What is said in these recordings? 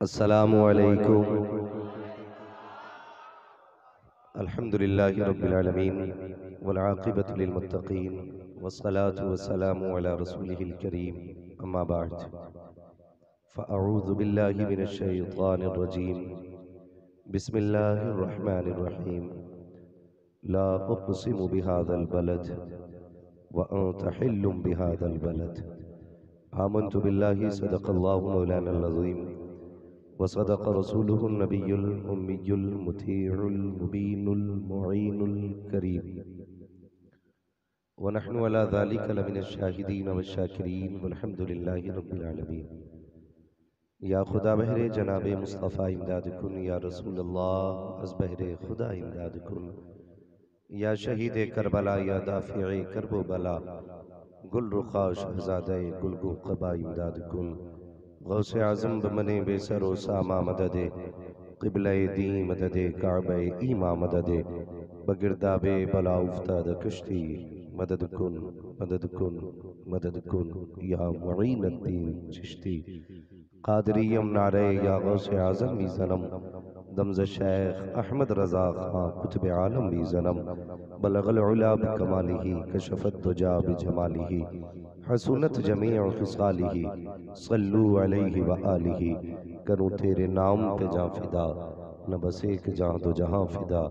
अस्सलामु अलैकुम। अल्हम्दुलिल्लाहि रब्बिल आलमीन वल आक़िबतु लिल मुत्तक़ीन वस्सलातु वस्सलामु अला रसूलिहिल करीम अम्मा बअद फ़अऊज़ु बिल्लाहि मिनश शैतानिर रजीम बिस्मिल्लाहिर रहमानिर रहीम ला उक़सिमु बिहाज़ल बलद व अंत हिल्लुम बिहाज़ल बलद आमन्तु बिल्लाहि सदक़ल्लाहु मौलानल अज़ीम वसदक़ रसूलुहुन नबियुल उम्मियुल मुतीउल मुबीनुल मुईनुल करीम व नहनु अला ज़ालिका लमिनश शाहिदीन वश्शाकिरीन वल्हम्दुलिल्लाहि रब्बिल आलमीन। या खुदा बहरे जनाबे मुस्तफ़ा इमदाद कुन, या रसूल अल्लाह अज़ बहरे खुदा इमदाद कुन, या शहीद करबला, या दाफ़िए करबो बला, गुल रुखा शहज़ादे गुलगो क़बा इमदाद कुन। गौसे आज़म बमने बेसरो सामा मददे, क़िबले दी मददे, काबे ईमा मददे, बगिरदाबे बला उफ्ताद कश्ती मदद कुन मदद कुन मदद कुन, या मुईनुद्दीन चिश्ती क़ादिरियम नारे, या गौसे आज़म भी ज़नम, दमज़ शेख अहमद रज़ा खां कुतुब आलम भी ज़नम, बलगल उला बिकमालिही कशफ़त दुजा बिजमालिही हसूनत जमीअ ख़िसालिही सल्लू अलैहि व आलिही। करूँ तेरे नाम पे जां फिदा, न बस एक जां दो जहां फिदा,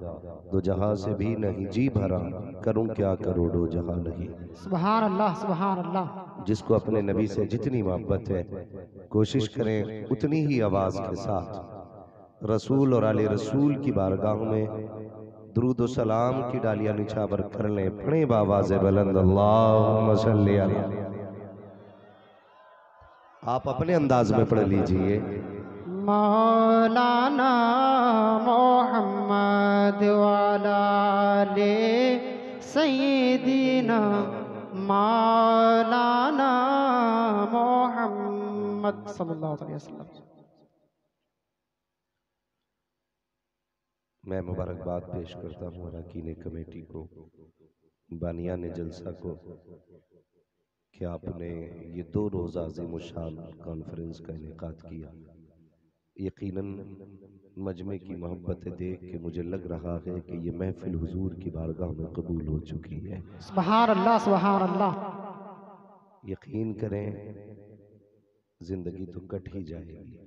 दो जहां से भी नहीं जी भरा, करूँ क्या करोड़ों जहां नहीं। सुभान अल्लाह सुभान अल्लाह। जिसको अपने नबी से जितनी मोहब्बत है, कोशिश करें उतनी ही आवाज़ के साथ रसूल और आले रसूल की बारगाह में दुरूद व सलाम की डालियां निछावर कर लें। पढ़े बावाज़े बुलंद अल्लाहुम्मा सल्ली अला। आप अपने अंदाज में पढ़ लीजिए। मौलाना मोहम्मद वाला ले सैयदीना, मौलाना मोहम्मद सल्लल्लाहु अलैहि वसल्लम। मैं मुबारकबाद पेश करता हूँ अरकान कमेटी को, बानियान जलसा को, कि आपने ये 2 रोज़ा अज़ीम शान कॉन्फ्रेंस का इनेकाद किया। यकीनन मजमे की मोहब्बत देख के मुझे लग रहा है कि ये महफिल हुजूर की बारगाह में कबूल हो चुकी है। सुभान अल्लाह सुभान अल्लाह। यकीन करें, जिंदगी तो कट ही जाएगी,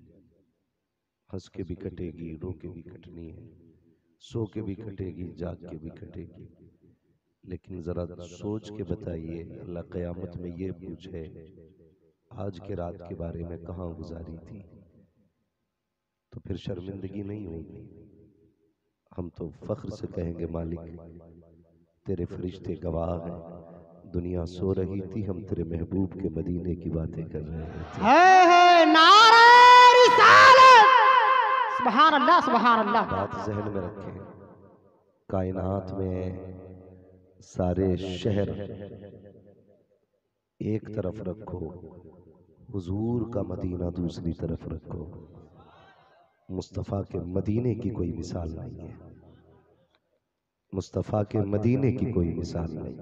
हंस के भी कटेगी, रो के भी कटनी है, सो के भी कटेगी, जाग के भी कटेगी। लेकिन जरा सोच के बताइए, अल्लाह क़यामत में ये पूछे आज के रात के बारे में कहाँ गुजारी थी, तो फिर शर्मिंदगी नहीं होगी। हम तो फख्र से कहेंगे मालिक तेरे फरिश्ते गवाह हैं, दुनिया सो रही थी, हम तेरे महबूब के मदीने की बातें कर रहे थे। है नारे रिसालत। सुभान अल्लाह सुभान अल्लाह। बात जहन में रखें, कायनात में सारे शहर एक तरफ रखो, हुजूर का मदीना दूसरी तरफ रखो। मुस्तफ़ा के मदीने की कोई मिसाल नहीं है, मुस्तफ़ा के मदीने की कोई मिसाल नहीं।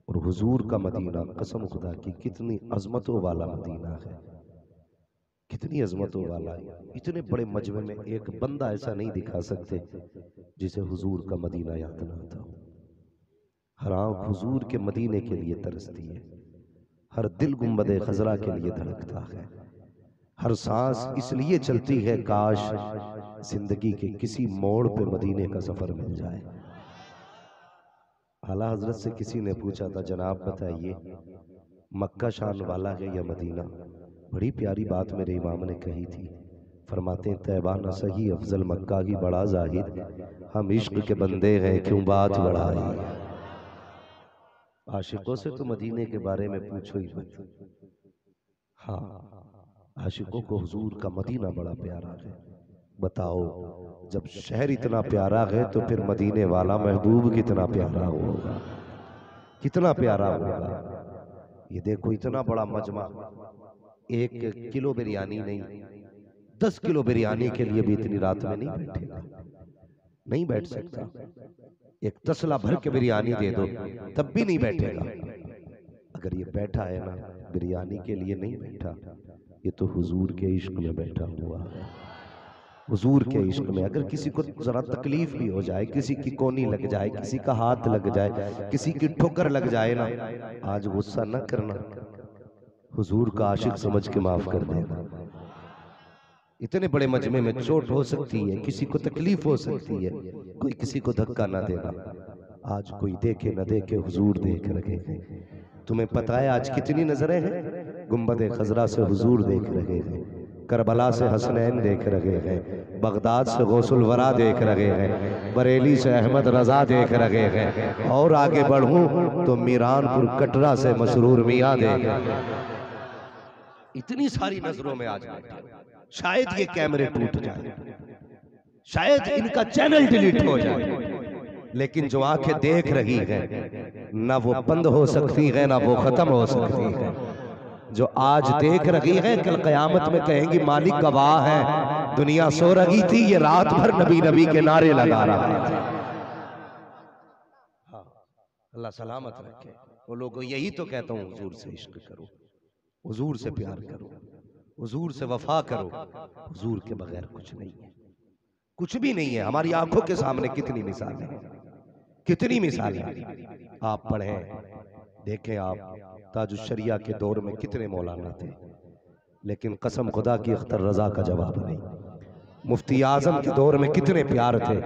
और हुजूर का मदीना कसम खुदा की कितनी अजमतों वाला मदीना है, कितनी अजमतों वाला है। इतने बड़े मजमे में एक बंदा ऐसा नहीं दिखा सकते जिसे हुजूर का मदीना याद ना आता हो। हर आँख हुजूर के मदीने के लिए तरसती है, हर दिल गुंबदे खजरा के लिए धड़कता है, हर सांस इसलिए चलती है काश जिंदगी के किसी मोड़ पे मदीने का सफर मिल जाए। आला हजरत से किसी ने पूछा था, जनाब बताइए मक्का शान वाला है या मदीना? बड़ी प्यारी बात मेरे इमाम ने कही थी। फरमाते तैबा न सही अफजल मक्का ही बड़ा जाहिद, हम इश्क के बंदे हैं क्यों बात बढ़ाई। आशिकों से तो मदीने के बारे में पूछो ही मत। हाँ, आशिकों को हुजूर का मदीना बड़ा प्यारा है। बताओ, जब शहर इतना प्यारा है तो फिर मदीने वाला महबूब कितना प्यारा होगा, कितना प्यारा होगा। ये देखो, इतना बड़ा मजमा, 1 किलो बिरयानी नहीं 10 किलो बिरयानी के लिए भी इतनी रात में नहीं बैठेगा, नहीं बैठ सकता। एक तसला भर के बिरयानी दे दो तब भी नहीं बैठेगा। अगर ये बैठा है ना, बिरयानी के लिए नहीं बैठा, ये तो हुजूर के इश्क में बैठा हुआ है। हुजूर के इश्क में अगर किसी को जरा तकलीफ भी हो जाए, किसी की कोनी लग जाए, किसी का हाथ लग जाए, किसी की ठोकर लग जाए ना, आज गुस्सा न करना, हुजूर का आशिक समझ के माफ कर देना। इतने बड़े मजमे में चोट हो सकती है, किसी को तकलीफ हो सकती है, कोई किसी को धक्का ना देना। आज कोई देखे न देखे, हुजूर देख रहे हैं। तुम्हें पता है आज कितनी नजरें हैं? गुंबद खजरा से हुजूर देख रहे हैं, करबला से हसनैन देख रहे हैं, बगदाद से गौसुल वरा देख रहे हैं, बरेली से अहमद रजा देख रहे हैं, और आगे बढ़ूं तो मीरानपुर कटरा से मसरूर मियां देख रहे हैं। इतनी सारी नजरों में आज शायद ये कैमरे टूट जाए, शायद इनका चैनल डिलीट हो जाए, लेकिन जो आंखें देख रही हैं ना वो बंद हो सकती है ना वो खत्म हो सकती है। जो आज देख रही है कल कयामत में कहेंगी मालिक गवाह है, दुनिया सो रही थी, ये रात भर नबी नबी के नारे लगा रहा था। हाँ, अल्लाह सलामत रखे। वो लोगों यही तो कहता हूँ, हुजूर से इश्क करो, हुजूर से प्यार करो, हुजूर से वफा करो। हुजूर के बगैर कुछ नहीं है, कुछ भी नहीं है। हमारी आंखों के सामने कितनी मिसालें हैं, कितनी मिसालें। आप पढ़ें, देखें आप ताजुश्शरिया के दौर में कितने मौलाना थे, लेकिन कसम खुदा की अख्तर रजा का जवाब नहीं। मुफ्ती आजम के दौर में कितने प्यार थे,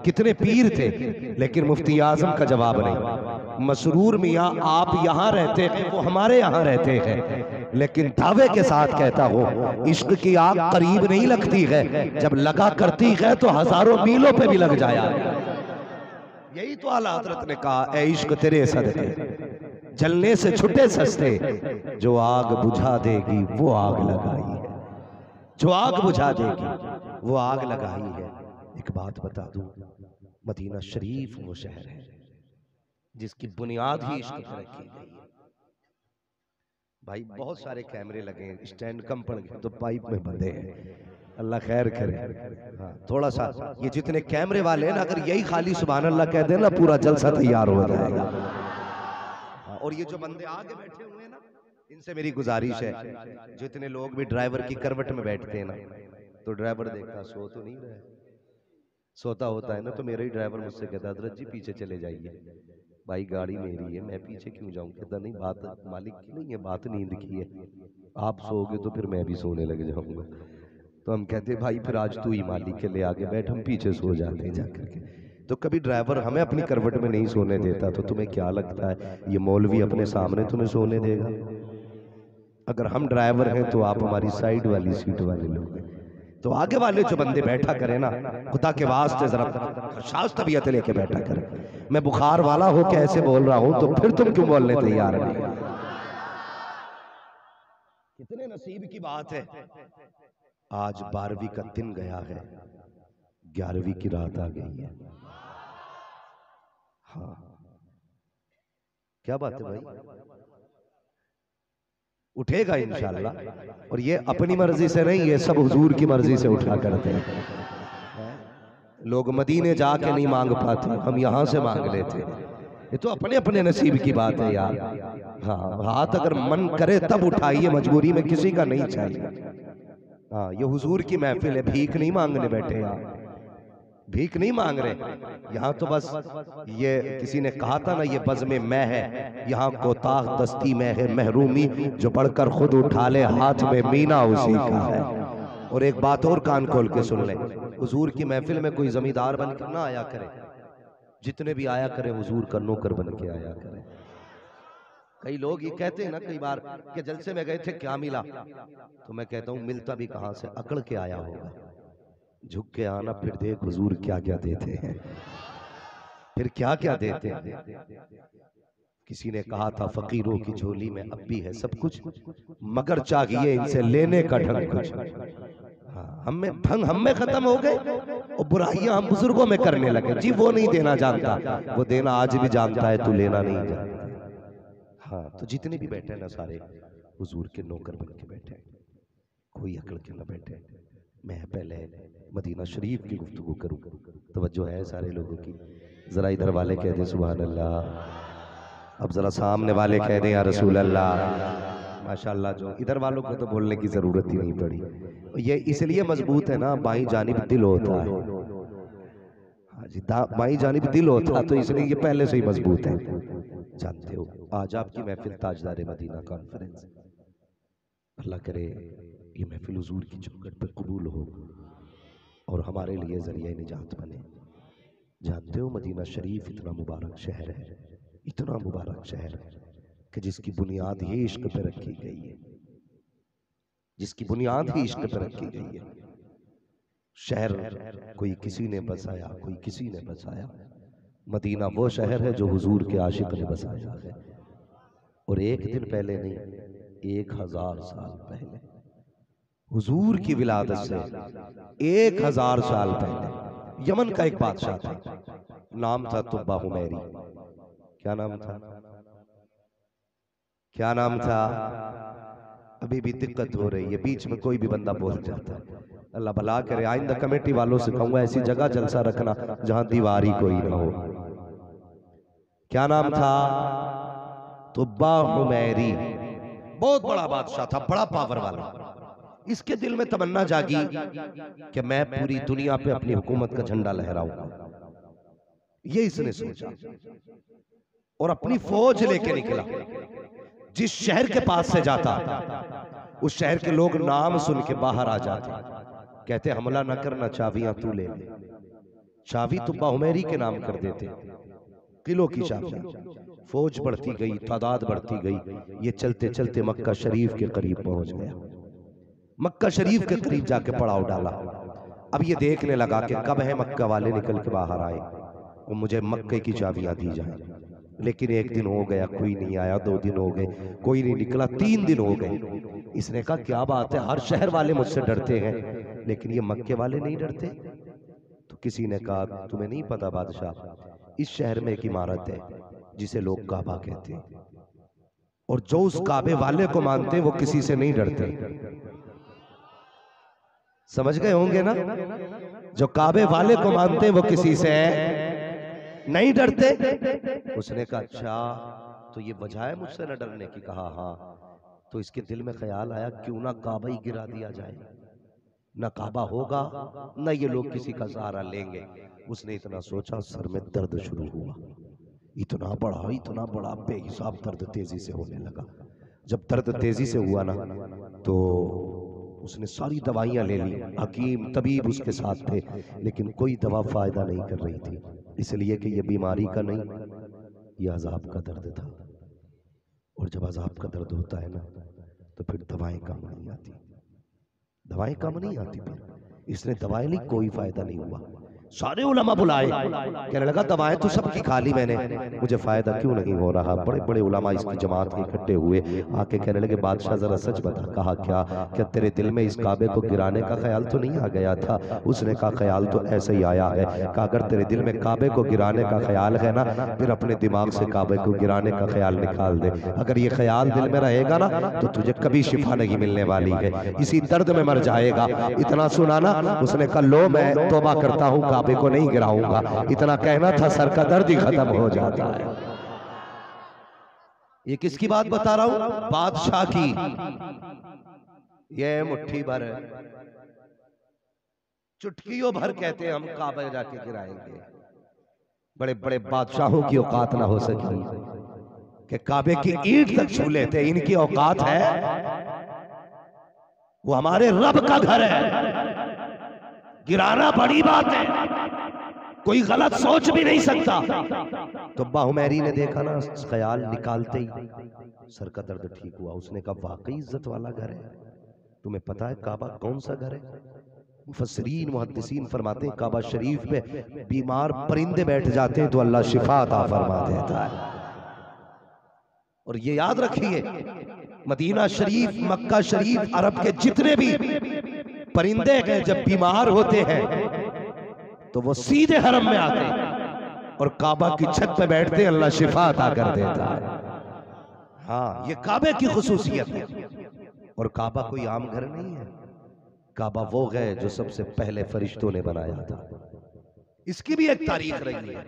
कितने पीर थे, लेकिन मुफ्ती आजम का जवाब नहीं। मसरूर मियाँ आप यहाँ रहते हैं, वो हमारे यहाँ रहते हैं, लेकिन दावे के साथ कहता हूँ इश्क की आग करीब नहीं लगती है, जब लगा करती है तो हजारों मीलों पे भी लग जाया। यही तो आला हजरत ने कहा, ए इश्क तेरे सदके जलने से छुटे सस्ते, जो आग बुझा देगी वो आग लगाई है, जो आग बुझा देगी वो आग लगाई है। एक बात बता दूं, मदीना शरीफ वो शहर है जिसकी बुनियाद ही इश्क पर रखी गई है। भाई बहुत सारे कैमरे लगे, स्टैंड कम पड़ गए तो पाइप में बंधे हैं, अल्लाह खैर करे। हाँ, थोड़ा सा ये जितने कैमरे वाले हैं ना, अगर यही खाली सुभान अल्लाह कह देना पूरा जलसा तैयार हो जाएगा। और ये जो बंदे आगे बैठे हुए हैं ना, इनसे मेरी गुजारिश है, जितने लोग भी ड्राइवर की करवट में बैठते हैं ना, तो ड्राइवर देखता सो तो नहीं रहे, सोता होता है ना तो मेरा ही ड्राइवर मुझसे कहता हजरत जी पीछे चले जाइए। भाई गाड़ी मेरी है, मैं पीछे क्यों जाऊं? कहता नहीं, बात मालिक की नहीं है, बात नींद की है, आप सोओगे तो फिर मैं भी सोने लग जाऊंगा। तो हम कहते भाई फिर आज तू ही मालिक के ले आगे बैठ, हम पीछे सो जाते जाकर के। तो कभी ड्राइवर हमें अपनी करवट में नहीं सोने देता, तो तुम्हें क्या लगता है ये मौलवी अपने सामने तुम्हें सोने देगा? अगर हम ड्राइवर हैं तो आप हमारी साइड वाली सीट वाले लोग हैं, तो आगे वाले जो बंदे बैठा करें ना, खुदा के वास्ते जरा शास तबीयत लेके बैठा करें। मैं बुखार वाला हो के ऐसे बोल रहा हूं, तो फिर तुम क्यों बोलने तैयार नहीं? कितने नसीब की बात है, आज 12वीं का दिन गया है, 11वीं की रात आ गई है। हाँ, क्या बात है भाई, उठेगा इंशाल्लाह। और ये अपनी मर्जी से नहीं, ये सब हुजूर की मर्जी से उठा करते हैं। लोग मदीने जाके नहीं मांग पाते, हम यहां से मांग लेते। ये तो अपने अपने नसीब की बात है यार। हाँ, हाथ अगर मन करे तब उठाइए, मजबूरी में किसी का नहीं चाहिए। हाँ, ये हुजूर की महफिल है, भीख नहीं मांगने बैठे यहाँ, भीख नहीं मांग रहे यहाँ। तो बस ये किसी ने कहा था ना, ये बज़्म मैं है, यहाँ कोताह दस्ती में है महरूमी, जो बढ़कर खुद उठा ले हाथ में मीना उसी का है। और एक बात और कान खोल के सुन ले, हुजूर की महफिल में कोई जमींदार बनकर ना आया करे, जितने भी आया करे हुजूर का नौकर बन के आया करे। कई लोग ये कहते हैं ना कई बार कि जलसे में गए थे क्या मिला, तो मैं कहता हूँ मिलता भी कहां से, अकड़ के आया होगा। झुक के आना, फिर देख हुजूर क्या क्या देते हैं, फिर क्या क्या देते हैं। किसी ने कहा था फकीरों की झोली में अब भी है सब कुछ, मगर चाहिए इनसे लेने का ढंग कुछ। हाँ, हमें ढंग हम में खत्म हो गए और बुराइयां हम बुजुर्गों में करने लगे। जी वो नहीं देना जानता, वो देना आज भी जानता है, तू लेना नहीं जानता। हाँ, तो जितने भी बैठे ना सारे हुजूर के नौकर बन के बैठे, कोई अकड़ के ना बैठे। मैं पहले मदीना शरीफ की गुफ्तगू करूँ, तवज्जो है सारे लोगों की। जरा इधर वाले कह दें सुभान अल्लाह, अब जरा सामने वाले कह दें या रसूल अल्लाह। माशाल्लाह, जो इधर वालों को तो बोलने की जरूरत ही नहीं पड़ी। ये इसलिए मजबूत है ना, बाई जानिब दिल होता है। हाँ जी, बाई जानिब दिल होता तो इसलिए ये पहले से ही मजबूत है। जानते हो, आज आपकी महफिल ताजदार मदीना कॉन्फ्रेंस, अल्लाह करे ये महफिल हुजूर की चौखट पर कबूल हो और हमारे लिए जरिया निजात बने। जानते हो, मदीना शरीफ इतना मुबारक शहर है, इतना मुबारक शहर है कि जिसकी बुनियाद ही इश्क पे रखी गई है, जिसकी बुनियाद ही इश्क पे रखी गई है। शहर कोई किसी ने बसाया, कोई किसी ने बसाया। मदीना वो शहर है जो हुजूर के आशिक ने बसाया है। और एक दिन पहले नहीं, 1000 साल पहले, हुजूर की विलादत से 1000 साल पहले यमन का एक बादशाह था, नाम था तुब्बा हुमैरी। क्या नाम था? क्या नाम था? अभी भी दिक्कत हो रही है, बीच में कोई भी बंदा बोल जाता है। अल्लाह भला करे, आइंदा कमेटी वालों से कहूंगा ऐसी जगह जलसा रखना जहां दीवारी कोई ना हो। क्या नाम था? तुब्बा हुमैरी। बहुत बड़ा बादशाह था, बड़ा पावर वाला। इसके दिल में तमन्ना जागी कि मैं पूरी दुनिया पे अपनी हुकूमत का झंडा लहराऊंगा। ये इसने सोचा और अपनी फौज लेके निकला। जिस शहर के पास से जाता, उस शहर के लोग नाम सुन के बाहर आ जाते, कहते हमला न करना, चाबियां तू ले ले। चाबी तुब्बा हुमैरी के नाम कर देते, किलो की चाबियां। फौज बढ़ती गई, तादाद बढ़ती गई। ये चलते चलते मक्का शरीफ के करीब पहुंच गया। मक्का शरीफ के करीब जाके पड़ाव डाला। अब ये देखने लगा कि कब है मक्का वाले निकल के बाहर आए और मुझे मक्के की चाबियां दी जाए। लेकिन एक दिन हो गया, कोई नहीं आया। 2 दिन हो गए, कोई नहीं निकला। 3 दिन हो गए। इसने कहा क्या बात है, हर शहर वाले मुझसे डरते हैं लेकिन ये मक्के वाले नहीं डरते। तो किसी ने कहा तुम्हें नहीं पता बादशाह, इस शहर में एक इमारत है जिसे लोग काबा कहते हैं, और जो उस काबे वाले को मानते वो किसी से नहीं डरते। समझ गए होंगे ना? जो काबे वाले को मानते वो किसी से नहीं डरते। उसने कहा अच्छा, तो ये वजह है मुझसे न डरने की? कहा हाँ। तो इसके दिल में ख्याल आया क्यों ना काबा ही गिरा दिया जाए। न काबा होगा न ये लोग किसी का सहारा लेंगे। उसने इतना सोचा, सर में दर्द शुरू हुआ। इतना बड़ा बेहिसाब दर्द तेजी से होने लगा। जब दर्द तेजी से हुआ ना, तो उसने सारी दवाइयां ले ली। हकीम तबीब उसके साथ थे, लेकिन कोई दवा फायदा नहीं कर रही थी, इसलिए कि ये बीमारी का नहीं, ये अजाब का दर्द था। और जब अजाब का दर्द होता है ना, तो फिर दवाएं काम नहीं आती, दवाएं काम नहीं आती। फिर इसने दवाएं ली, कोई फायदा नहीं हुआ। सारे उलमा बुलाए, कहने लगा दवाएं तो सबकी खा ली मैंने, मुझे फायदा क्यों नहीं हो रहा। बड़े बड़े उलमा इसकी जमात के इकट्ठे हुए, आके कहने लगे बादशाह जरा सच बता। कहा क्या तेरे दिल में इस काबे को गिराने का ख्याल तो नहीं आ गया था? उसने कहा ख्याल तो ऐसे ही आया है। कहा अगर तेरे दिल में काबे को गिराने का ख्याल है ना, फिर अपने दिमाग से काबे को गिराने का ख्याल निकाल दे। अगर ये ख्याल दिल में रहेगा ना, तो तुझे कभी शिफा नहीं मिलने वाली है, इसी दर्द में मर जाएगा। इतना सुना ना, उसने कहा लो मैं तौबा करता हूँ, काबे को नहीं गिराऊंगा। इतना कहना था, सर का दर्द ही खत्म हो जाता है। ये किसकी बात बता रहा हूं? बादशाह की। ये मुट्ठी भर, चुटकियों भर कहते हैं हम काबे जाके गिराएंगे। बड़े बड़े बादशाहों की औकात ना हो सकी कि काबे की ईंट तक छू लेते। इनकी औकात है, वो हमारे रब का घर है, गिराना बड़ी बात है, कोई गलत सोच भी नहीं सकता। तुब्बा हुमैरी ने देखा ना, ख्याल निकालते ही सर का दर्द ठीक हुआ। उसने कहा वाकई इज्जत वाला घर है। तुम्हें पता है काबा कौन सा घर है? मुफस्सिरीन मुहद्दिसीन फरमाते हैं काबा शरीफ पे बीमार परिंदे बैठ जाते हैं तो अल्लाह शिफा अता फरमा देता है। और ये याद रखिए, मदीना शरीफ, मक्का शरीफ, अरब के जितने भी परिंदे हैं जब बीमार होते हैं तो वो सीधे हरम में आते हैं और काबा की छत पे बैठते हैं, अल्लाह शिफा अता कर देता है। हाँ, ये काबे की खुसूसियत है। और काबा कोई आम घर नहीं है, काबा वो है जो सबसे पहले फरिश्तों ने बनाया था। इसकी भी एक तारीख रही है।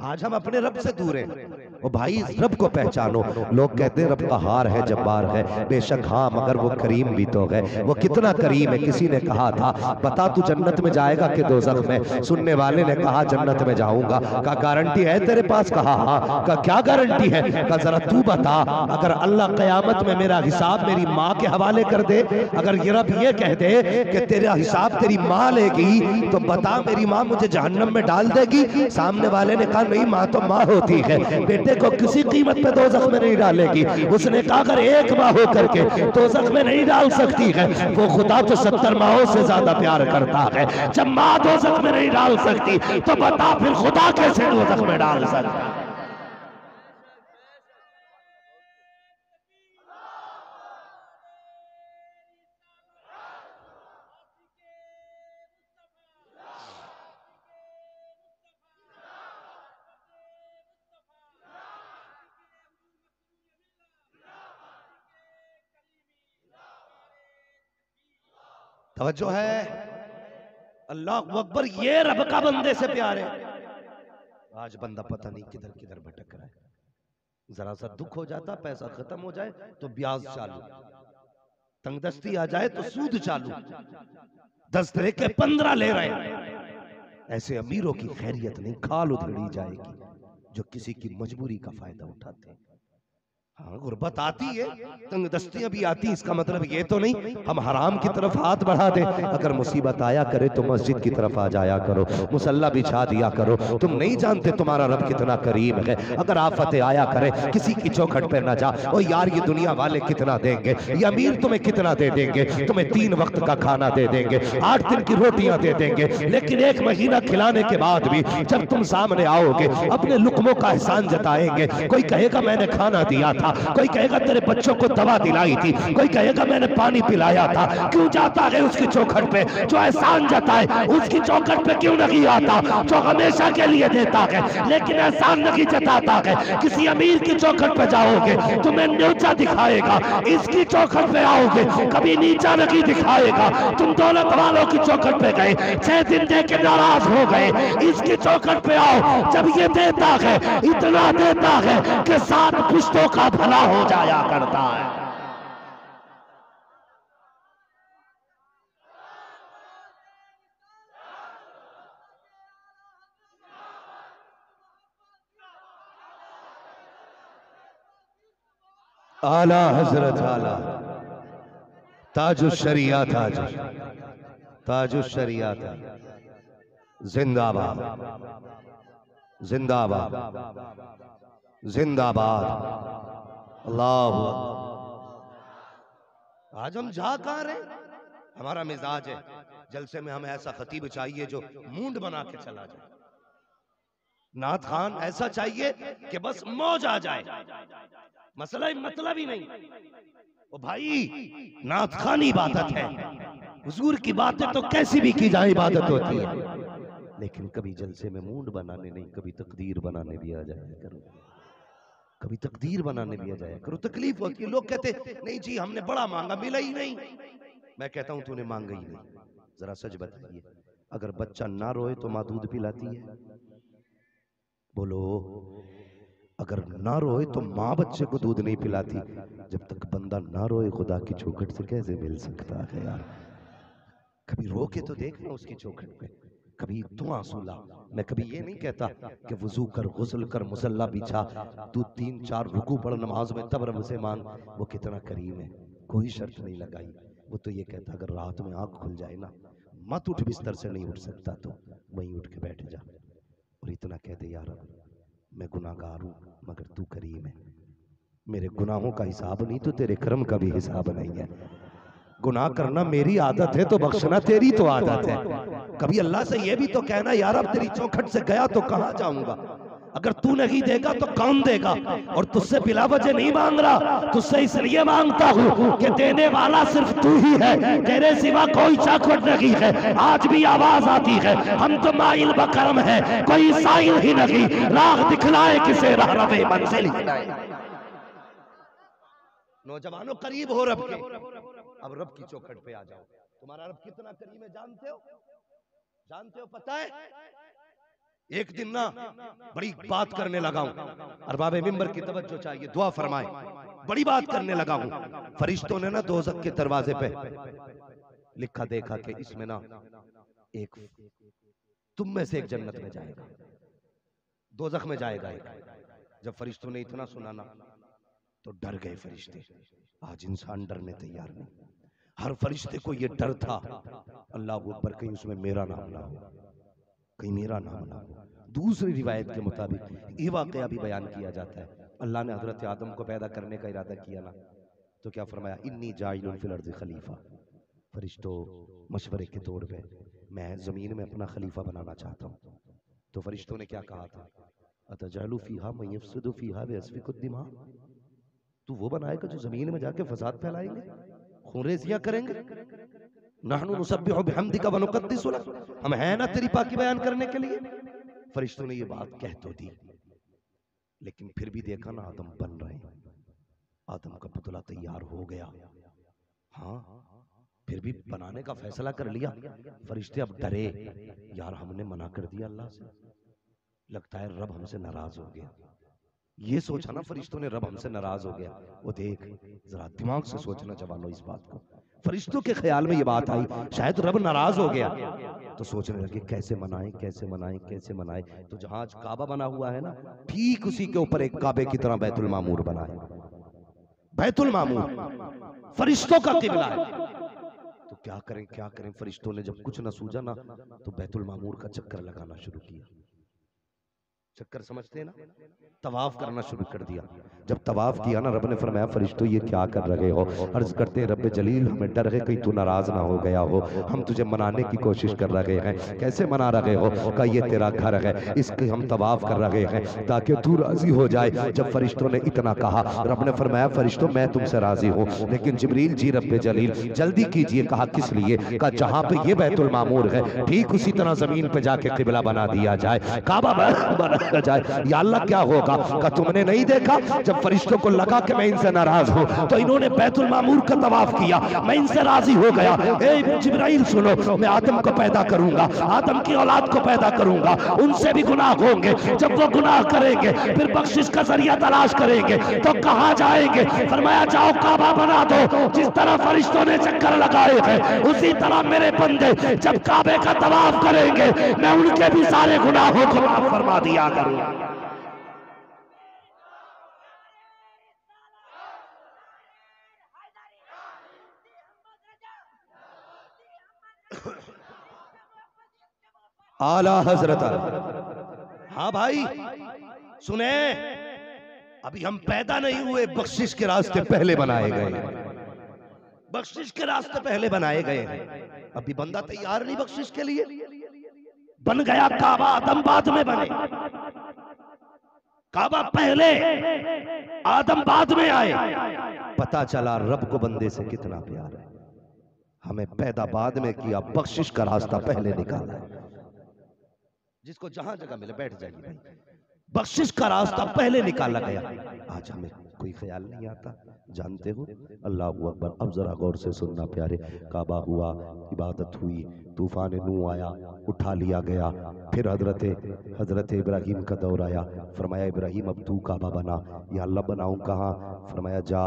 आज हम अपने रब से दूर हैं, ओ भाई इस रब को पहचानो। लोग कहते हैं रब कहार है, जब्बार है, बेशक हाँ, मगर वो करीम भी तो है। वो कितना करीम है। किसी ने कहा था बता तू जन्नत में जाएगा कि दोज़ख में। सुनने वाले ने कहा जन्नत में जाऊंगा। का गारंटी है तेरे पास? कहा हाँ। का क्या गारंटी है? का जरा तू बता, अगर अल्लाह कयामत में मेरा हिसाब मेरी माँ के हवाले कर दे, अगर ये रब ये कह दे कि तेरा हिसाब तेरी माँ लेगी, तो बता मेरी माँ मुझे जहन्नम में डाल देगी? सामने वाले ने कहा नहीं, माँ तो माँ होती है, बेटे को किसी कीमत पे दोज़ख में नहीं डालेगी। उसने कहा अगर एक माँ हो करके दोज़ख में नहीं डाल सकती है, वो खुदा तो 70 माओं से ज्यादा प्यार करता है। जब माँ दोज़ख में नहीं डाल सकती तो बता फिर खुदा कैसे दोज़ख में डाल सकता है? तवज्जो है, अल्लाह अकबर, ये रब का बंदे से प्यार है। आज बंदा पता नहीं किधर किधर भटक रहा है। जरा सा दुख हो जाता, पैसा खत्म हो जाए तो ब्याज चालू, तंगदस्ती आ जाए तो सूद चालू, 10 दे के 15 ले रहे हैं। ऐसे अमीरों की खैरियत नहीं, खाल उधेड़ी जाएगी जो किसी की मजबूरी का फायदा उठाते हैं। हाँ, गुर्बत आती है, तंगदस्तियां भी आती, इसका मतलब ये तो नहीं हम हराम की तरफ हाथ बढ़ा दें। अगर मुसीबत आया करे तो मस्जिद की तरफ आ जाया करो, मुसल्ला बिछा दिया करो। तुम नहीं जानते तुम्हारा रब कितना करीम है। अगर आफत आया करे किसी की चौखट पर ना जा। ओ यार, ये दुनिया वाले कितना देंगे, ये अमीर तुम्हें कितना दे देंगे? तुम्हें 3 वक्त का खाना दे देंगे, 8 दिन की रोटियां दे देंगे, लेकिन 1 महीना खिलाने के बाद भी जब तुम सामने आओगे अपने लुकमों का एहसान जताएंगे। कोई कहेगा मैंने खाना दिया था, कोई कहेगा तेरे बच्चों को दवा दिलाई थी, कोई कहेगा मैंने पानी पिलाया था। क्यों जाता है उसकी चौखट पे? जो एहसान जताए उसकी चौखट पे क्यों नहीं आता? जो हमेशा के लिए देता है लेकिन एहसान नहीं जताता है। किसी अमीर की चौखट पे जाओगे तुम्हें नीचा दिखाएगा, इसकी चौखट पे आओगे कभी नीचा नहीं दिखाएगा। तुम दौलत वालों की चौखट पे गए, 6 दिन दे के नाराज हो गए, इसकी चौखट पे आओ जब ये देता है, इतना देता है कि 7 पुश्तों का भला हो जाया करता है। आला हजरत आला ताजुश शरिया, ताजुश शरिया, जिंदाबाद जिंदाबाद जिंदाबाद। अल्लाह, आज हम जा कहां रहे? हमारा मिजाज है जलसे में हमें ऐसा खतीब चाहिए जो मूंड बना के चला जाए, नाथ खान ऐसा चाहिए कि बस मौज आ जाए, मसला मतलब ही नहीं। ओ भाई, नाथ खान इबादत है, हुजूर की बातें तो कैसी भी की जाए इबादत होती है, लेकिन कभी जलसे में मूड बनाने नहीं, कभी तकदीर बनाने भी आ जाया करो, कभी तकदीर बनाने भी आ जाया करो। तकलीफ होती है, लोग कहते नहीं जी हमने बड़ा मांगा मिला ही नहीं। मैं कहता हूं तूने मांगा ही नहीं। जरा सच बताइए, अगर बच्चा ना रोए तो माँ दूध पिलाती है? बोलो, अगर ना रोए तो माँ बच्चे को दूध नहीं पिलाती। जब तक बंदा ना रोए खुदा की चौखट से कैसे मिल सकता है यार? कभी रो के तो देखना उसकी चौखट पे, कभी तू आंसू ला। मैं कभी ये नहीं कहता कि वजू कर, गुस्ल कर, मुसल्ला बिछा, तू 3-4 रुकू पढ़ नमाज में, तब रब से मांग, वो कितना करीम है। कोई शर्त नहीं लगाई। वो तो ये कहता अगर रात में आंख खुल जाए ना, मत उठ, बिस्तर से नहीं उठ सकता तो वहीं उठ के बैठ जा और इतना कह दे यार मैं गुनाहगार हूं मगर तू करीम है। मेरे गुनाहों का हिसाब नहीं तो तेरे कर्म का भी हिसाब नहीं है। गुनाह करना मेरी आदत है तो बख्शना तेरी तो आदत है। कभी अल्लाह से ये भी तो कहना यार अब तेरी चौखट से गया तो कहां जाऊंगा, अगर तू नहीं देगा तो कौन देगा? और तुझसे बिला वजह नहीं मांग रहा, तुझसे इसलिए मांगता हूँ कि देने वाला सिर्फ तू ही है, तेरे सिवा कोई चौखट नहीं है। आज भी आवाज आती है हम तो माइल बकरम है, कोई साइल ही नहीं, राह दिखलाए किसे राह रवे मंजिल ही नहीं। नौजवानों करीब हो रब के, अब रब की चौखट पे आ जाओ। तुम्हारा रब कितना करीब है जानते हो? जानते हो? पता है एक दिन ना बड़ी बात करने लगा हूं, अरबाब मिंबर की तवज्जो चाहिए, दुआ फरमाए। बड़ी बात करने लगा हूं, फरिश्तों ने ना दोज़ख के दरवाजे पे लिखा देखा कि इसमें ना एक तुम में से एक जन्नत में जाएगा, दोज़ख में जाएगा एक। जब फरिश्तों ने इतना सुना ना तो डर गए फरिश्ते। आज इंसान डरने तैयार नहीं, हर फरिश्ते को ये डर था, अल्लाह अकबर, कहीं उसमें मेरा नाम ना हो, कहीं मेरा नाम ना हो। दूसरी रिवायत के मुताबिक ये वाकया भी बयान किया जाता है, अल्लाह ने हजरत आदम को पैदा करने का इरादा किया ना तो क्या फरमाया, इन्नी जाइलुन फिल अर्ज़ि खलीफा, फरिश्तों मशवरे के तौर पे मैं जमीन में अपना खलीफा बनाना चाहता हूँ। तो फरिश्तों ने क्या कहा था, अतजालु फीहा मन यफ्सिदु फीहा व यस्फिकु दिमा, तू वो बनाएगा जो जमीन में जाके फसाद फैलाएंगे, खून-रेज़ियां करेंगे। नहनु नुसब्बिहु बिहम्दिका व नुक़द्दिसु लक, हम हैं ना तेरी पाकी बयान करने के लिए। फरिश्तों ने ये बात कह तो दी, लेकिन फिर भी देखा ना आदम बन रहे हैं, आदम का पुतला तैयार हो गया। हाँ, फिर भी बनाने का फैसला कर लिया। फरिश्ते अब डरे, यार हमने मना कर दिया अल्लाह से, लगता है रब हमसे नाराज हो गया। ये सोचा ना फरिश्तों ने, रब हमसे नाराज हो गया। वो देख, जरा दिमाग से सोचना जवानों इस बात को। फरिश्तों के ख्याल में ये बात आई, शायद रब नाराज हो गया, तो सोचने लगे कैसे मनाएं, कैसे मनाएं, कैसे मनाएं। तो जहां आज काबा बना हुआ है ना, ठीक उसी के ऊपर एक काबे की तरह बैतुल मामूर बना है। बैतुल मामूर फरिश्तों का किबला है। तो क्या करें क्या करें, फरिश्तों ने जब कुछ न सूझा ना तो बैतुल मामूर का चक्कर लगाना शुरू किया। चक्कर समझते हैं ना, तवाफ करना शुरू कर दिया। जब तवाफ किया ना, रब ने फरमाया फरिश्तों ये क्या कर रहे हो। अर्ज करते हैं रब जलील हमें डर है कहीं तू नाराज ना हो गया हो, हम तुझे मनाने की कोशिश कर रहे हैं। कैसे मना रहे हो, का ये तेरा घर है, इसके हम तवाफ कर रहे हैं ताकि तू राजी हो जाए। जब फरिश्तों ने इतना कहा, रब ने फरमाया फरिश्तों मैं तुमसे राजी हूँ, लेकिन जिब्रील जी रब जलील जल्दी कीजिए। कहा किस लिए, का जहाँ पे ये बैतुल मामूर है ठीक उसी तरह जमीन पे जाके किबला बना दिया जाए, काबा बना जाए। या अल्लाह क्या होगा, का तुमने नहीं देखा जब फरिश्तों को लगा कि मैं इनसे नाराज हूँ तो इन्होंने बैतुल मामूर का तवाफ किया, मैं इनसे राजी हो गया। ए जिब्राइल सुनो, मैं आदम को पैदा करूंगा, आदम की औलाद को पैदा करूंगा, उनसे भी गुनाह होंगे। जब वो गुनाह करेंगे फिर बख्शिश का जरिया तलाश करेंगे तो कहाँ जाएंगे। फरमाया जाओ काबा बना दो। जिस तरह फरिश्तों ने चक्कर लगाए हैं उसी तरह मेरे बंदे जब काबे का तवाफ करेंगे मैं उनके भी सारे गुनाहों को माफ फरमा दिया करूंगा। आला हजरत। हाँ भाई सुने, अभी हम पैदा नहीं हुए, बख्शिश के रास्ते पहले बनाए गए, बख्शिश के रास्ते पहले बनाए गए। अभी बंदा तैयार नहीं बख्शिश के लिए, बन गया काबा, आदम बाद में बने। काबा पहले, आदम बाद में आए। पता चला रब को बंदे से कितना प्यार है, हमें पैदा बाद में किया, बख्शिश का रास्ता पहले निकाला है। जिसको जहां जगह मिले बैठ जाइए भाई, बख्शिश का रास्ता पहले निकाला गया। आज हमें कोई ख्याल नहीं आता, जानते हो। अल्लाह अकबर। अब जरा गौर से सुनना प्यारे, काबा हुआ, इबादत हुई, तूफान नू आया, उठा लिया गया। फिर हजरत इब्राहिम का दौर आया। फरमाया इब्राहिम अब तू काबा बना। या अल्लाह बनाऊं कहाँ। फरमाया जा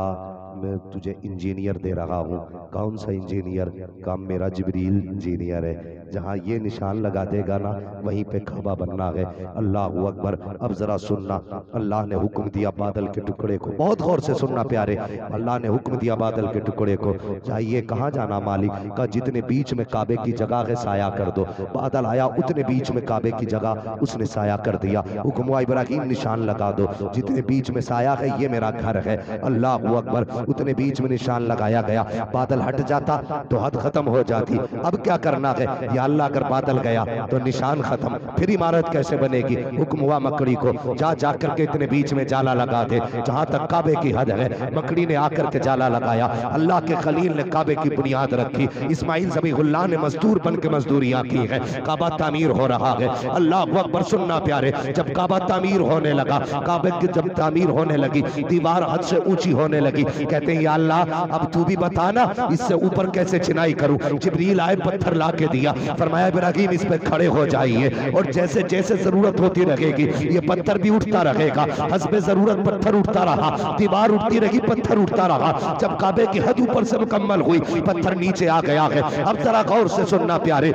मैं तुझे इंजीनियर दे रहा हूँ। कौन सा इंजीनियर, काम मेरा जिब्रील इंजीनियर है, जहाँ ये निशान लगा देगा ना वहीं पे काबा बनना है। अल्लाह अकबर। अब जरा सुनना, अल्लाह ने हुक्म दिया बादल के टुकड़े को, बहुत गौर से सुनना प्यारे। अल्लाह ने हुक्म दिया बादल के टुकड़े को, चाहिए कहाँ जाना मालिक का, जितने बीच में काबे की जगह है साया कर दो। बादल आया, उतने बीच में काबे की जगह उसने साया कर दिया। हुक्म हुआ इब्राहिम निशान लगा दो, जितने बीच में साया है ये मेरा घर है। अल्लाह अकबर। उतने बीच में निशान लगाया गया। बादल हट जाता तो हद खत्म हो जाती। अब क्या करना है, या अल्लाह अगर बादल गया तो निशान खत्म, फिर इमारत कैसे बनेगी। हुक्म हुआ मकड़ी को, जा जाकर के इतने बीच में जाला लगा दे जहां तक काबे की हद है। मकड़ी ने आकर के जाला लगाया। अल्लाह के खलील ने काबे की बुनियाद रखी। इस्माइल ज़बीहुल्लाह ने मजदूर बन के मजदूरियां की है। काबा तामीर हो रहा है। अल्लाह अकबर। सुनना प्यारे, जब काबा तामीर होने लगा, काबे की जब तामीर होने लगी, दीवार हद से ऊंची होने लगी, कहते हैं या अल्लाह अब तू भी बताना इससे ऊपर कैसे चिनाई करूं। जिब्रील आए, पत्थर ला के दिया, फरमाया इब्राहिम इस पे खड़े हो जाइए और जैसे जैसे जरूरत होती रहेगी ये पत्थर भी उठता रहेगा। हस्बे जरूरत पत्थर उठता रहा, दीवार उठती रही, पत्थर उठता रहा। जब काबे की हद ऊपर से मुकम्मल हुई, पत्थर नीचे आ गया है। अब जरा गौर से सुनना प्यारे,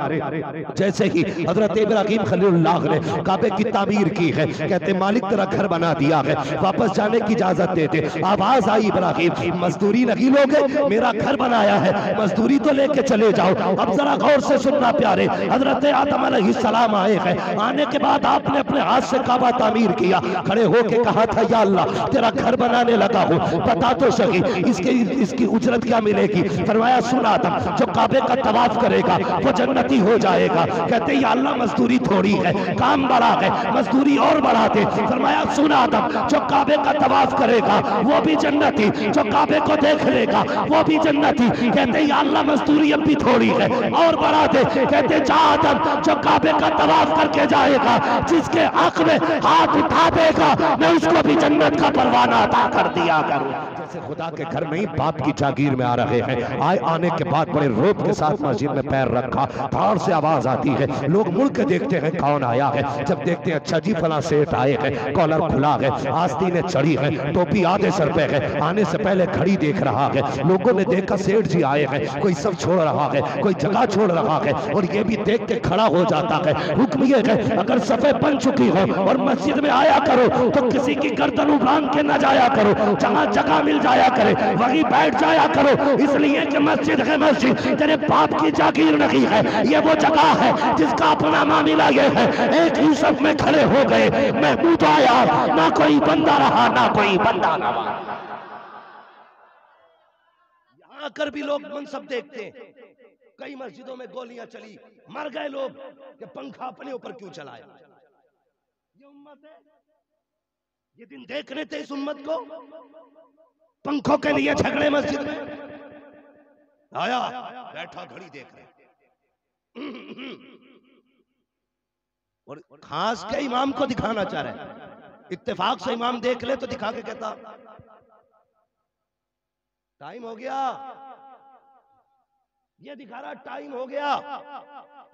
जैसे ही हजरत इब्राहिम खलीलुल्लाह ने काबे की तामीर की है, कहते मालिक तेरा घर बना दिया है, वापस जाने की इजाजत दे दे। आवाज आई इब्राहिम मजदूरी नहीं लोगे, मेरा घर बनाया है, मजदूरी तो लेके चले जाओ। अब जरा गौर से सुनना प्यारे, हजरत आदम अलैहिस्सलाम आए हैं, आने के बाद आपने अपने हाथ से काबा तामीर किया, खड़े होके कहा था या अल्लाह तेरा घर बनाने लगा हूं, बता तो सही इसकी उजरत क्या मिलेगी। फरमाया सुन आदम, जो काबे का तवाफ करेगा वो जन्नती हो जाएगा। कहते या अल्लाह मजदूरी थोड़ी है, काम बड़ा है, मजदूरी और बढ़ा दे। फरमाया सुन आदम, जो काबे का तवाफ करेगा वो भी जन्नती, जो काबे को देख लेगा वो भी जन्नती। कहते या अल्लाह मजदूरी अब भी थोड़ी है और बढ़ा दे। कहते जा आदम, जो काबे का तवाफ करके जाएगा, जिसके हक में हाथ उठा देगा मैं उसको भी जन्नत का परवाना अता कर दिया करूं। जैसे खुदा के घर में ही बाप की जागीर में आ रहे हैं, आने के बाद बड़े रोब के साथ मस्जिद में पैर रखा, धार से आवाज आती है, लोग मुड़ के देखते हैं कौन आया है। जब देखते हैं अच्छा जी फला सेठ आए हैं, कॉलर खुला है, आस्तीनें चढ़ी है, टोपी आधे सर पे है, आने से पहले घड़ी देख रहा है। लोगों ने देखा सेठ जी आए हैं, कोई सब छोड़ रहा है, कोई जगह छोड़ रहा है और ये भी देख के खड़ा हो जाता है। हुक्म ये है अगर सफे बन चुकी हो और मस्जिद में आया करो तो किसी की गर्दन उबांग के न जाया करो, जहां जगह मिल जाया करे वहीं बैठ जाया करो, इसलिए कि मस्जिद है, मस्जिद तेरे बाप की जागीर नहीं है, ये वो जगह है जिसका अपना मामला ये है। एक ही सब में खड़े हो गए, महमूद आया, ना कोई बंदा रहा ना कोई बंदा रहा। यहां आकर भी लोग मनसब देखते हैं, कई मस्जिदों में गोलियां चली, मर गए लोग कि पंखा अपने ऊपर क्यों चलाया। ये उम्मत है, ये दिन देख रहे थे इस उम्मत को, पंखों के लिए झगड़े मस्जिद में आया बैठा घड़ी देख रहे और खास के इमाम को दिखाना चाह रहे हैं। इत्तेफाक से इमाम देख ले तो दिखा के कहता टाइम हो गया, ये दिखा रहा टाइम हो गया।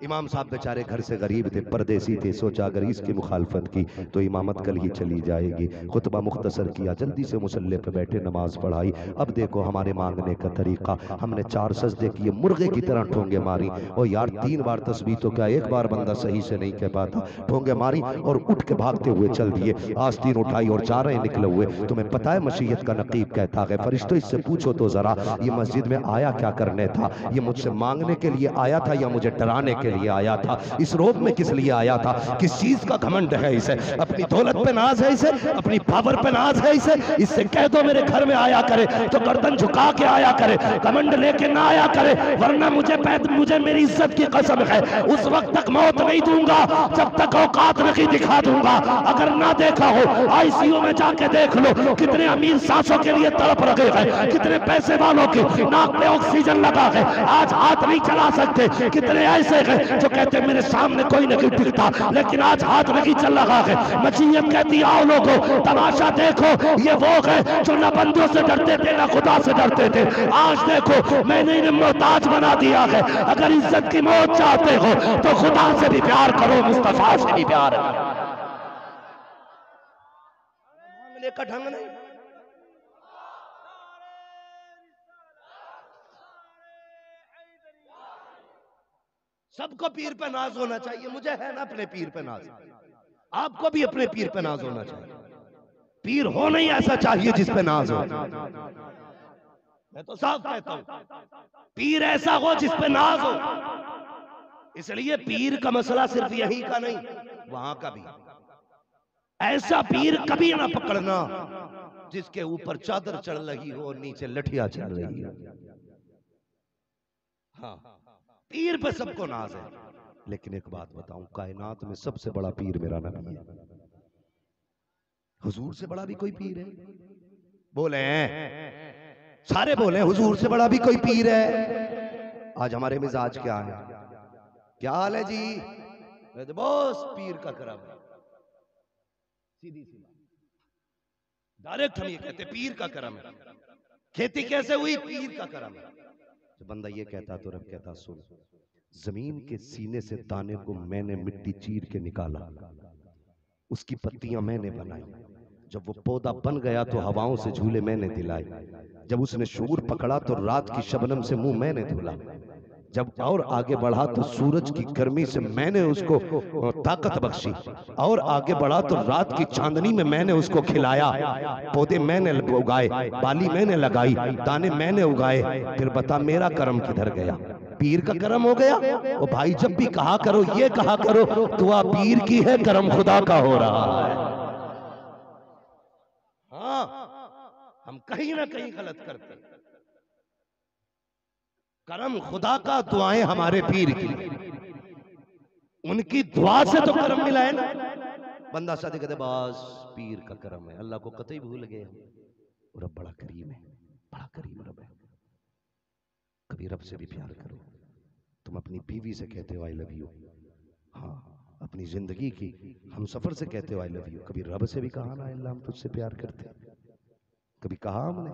इमाम साहब बेचारे घर से गरीब थे, परदेसी थे, सोचा अगर इसकी मुखालफत की तो इमामत कल ही चली जाएगी। खुतबा मुख्तसर किया, जल्दी से मुसल्ले पे बैठे, नमाज पढ़ाई। अब देखो हमारे मांगने का तरीका, हमने 4 सजदे किए, मुर्गे की तरह ठोंगे मारी। और यार 3 बार तस्बीह तो क्या एक बार बंदा सही से नहीं कह पाता, ठोंगे मारी और उठ के भागते हुए चल दिए। आस्तीन उठाई और जा रहे निकले हुए। तुम्हें पता है मशीयत का नकीब कहता है फरिश्तों इससे पूछो तो जरा ये मस्जिद में आया क्या करने था, ये मुझसे मांगने के लिए आया था या मुझे डराने के लिए आया था, इस रोब में किस लिए आया था, किस चीज का घमंड है इसे, अपनी दौलत पे नाज है इसे, अपनी पावर पे नाज है इसे। इससे कह दो मेरे घर में आया करे तो गर्दन झुका के आया करे, घमंड लेके ना आया करे, वरना मुझे मेरी इज्जत की कसम है उस वक्त तक मौत नहीं दूंगा जब तक औकात नहीं दिखा दूंगा। अगर ना देखा हो आईसीयू में जाके देख लो, कितने अमीर सांसों के लिए तड़प रहे हैं, कितने पैसे वालों के नाक में ऑक्सीजन लगा है, आज हाथ नहीं चला सकते। कितने ऐसे हैं जो कहते मेरे सामने कोई नहीं दिखता, लेकिन आज हाथ नहीं चल रहा है। मशीयत कहती आओ लोगों तमाशा देखो, ये वो है जो न बंदों से डरते थे न खुदा से डरते थे। आज देखो मैंने इन्हें मोहताज बना दिया है। अगर इज्जत की मौत चाहते हो तो खुदा से भी प्यार करो, मुस्तफा से भी प्यार करो। मांगने का ढंग नहीं, सबको पीर पे नाज होना चाहिए। मुझे है ना अपने पीर पे नाज, आपको भी अपने पीर पे नाज होना चाहिए। पीर हो नहीं ऐसा चाहिए जिस पे नाज हो। मैं तो साफ कहता हूं पीर ऐसा हो जिस पे नाज हो। इसलिए पीर का मसला सिर्फ यही का नहीं, वहां का भी। ऐसा पीर कभी ना पकड़ना जिसके ऊपर चादर चढ़ रही हो और नीचे लठिया चढ़ रही है। हाँ, पीर पे सबको नाज है। लेकिन एक बात बताऊं, कायनात में सबसे बड़ा पीर मेरा नबी है। हुजूर से बड़ा भी कोई पीर है? बोले सारे बोले हुजूर से बड़ा भी कोई पीर है। आज हमारे मिजाज क्या है, क्या हाल है जी? बस पीर का करम है, सीधी सी बात, डायरेक्ट हम ये कहते पीर का करम है। खेती कैसे हुई? पीर का करम है। जब बंदा ये कहता तो रब कहता सुन, जमीन के सीने से दाने को मैंने मिट्टी चीर के निकाला, उसकी पत्तियां मैंने बनाई, जब वो पौधा बन गया तो हवाओं से झूले मैंने दिलाए, जब उसने शूर पकड़ा तो रात की शबनम से मुंह मैंने धुला, जब और आगे बढ़ा तो सूरज की गर्मी से मैंने उसको ताकत बख्शी, और आगे बढ़ा तो रात की चांदनी में मैंने उसको खिलाया, पौधे मैंने उगाए, बाली मैंने लगाई, दाने मैंने उगाए, फिर बता मेरा कर्म किधर गया? पीर का कर्म हो गया। ओ भाई जब भी कहा करो ये कहा करो दुआ पीर की है, कर्म खुदा का हो रहा है। हाँ, हम कहीं ना कहीं गलत करते हैं। कर्म खुदा का, दुआएं हमारे पीर की, उनकी दुआ से तो कर्म मिला है ना। बंदा शादी कहते बस पीर का कर्म है, अल्लाह को कतई भूल गए। रब बड़ा करीम है, बड़ा करीम रब है। कभी रब से भी प्यार करो। तुम अपनी बीवी से कहते हो आई लव यू, हाँ अपनी जिंदगी की हम सफर से कहते हो आई लव यू। कभी रब से भी कहा ना अल्लाह हम तुझसे प्यार करते? कभी कहा हमने?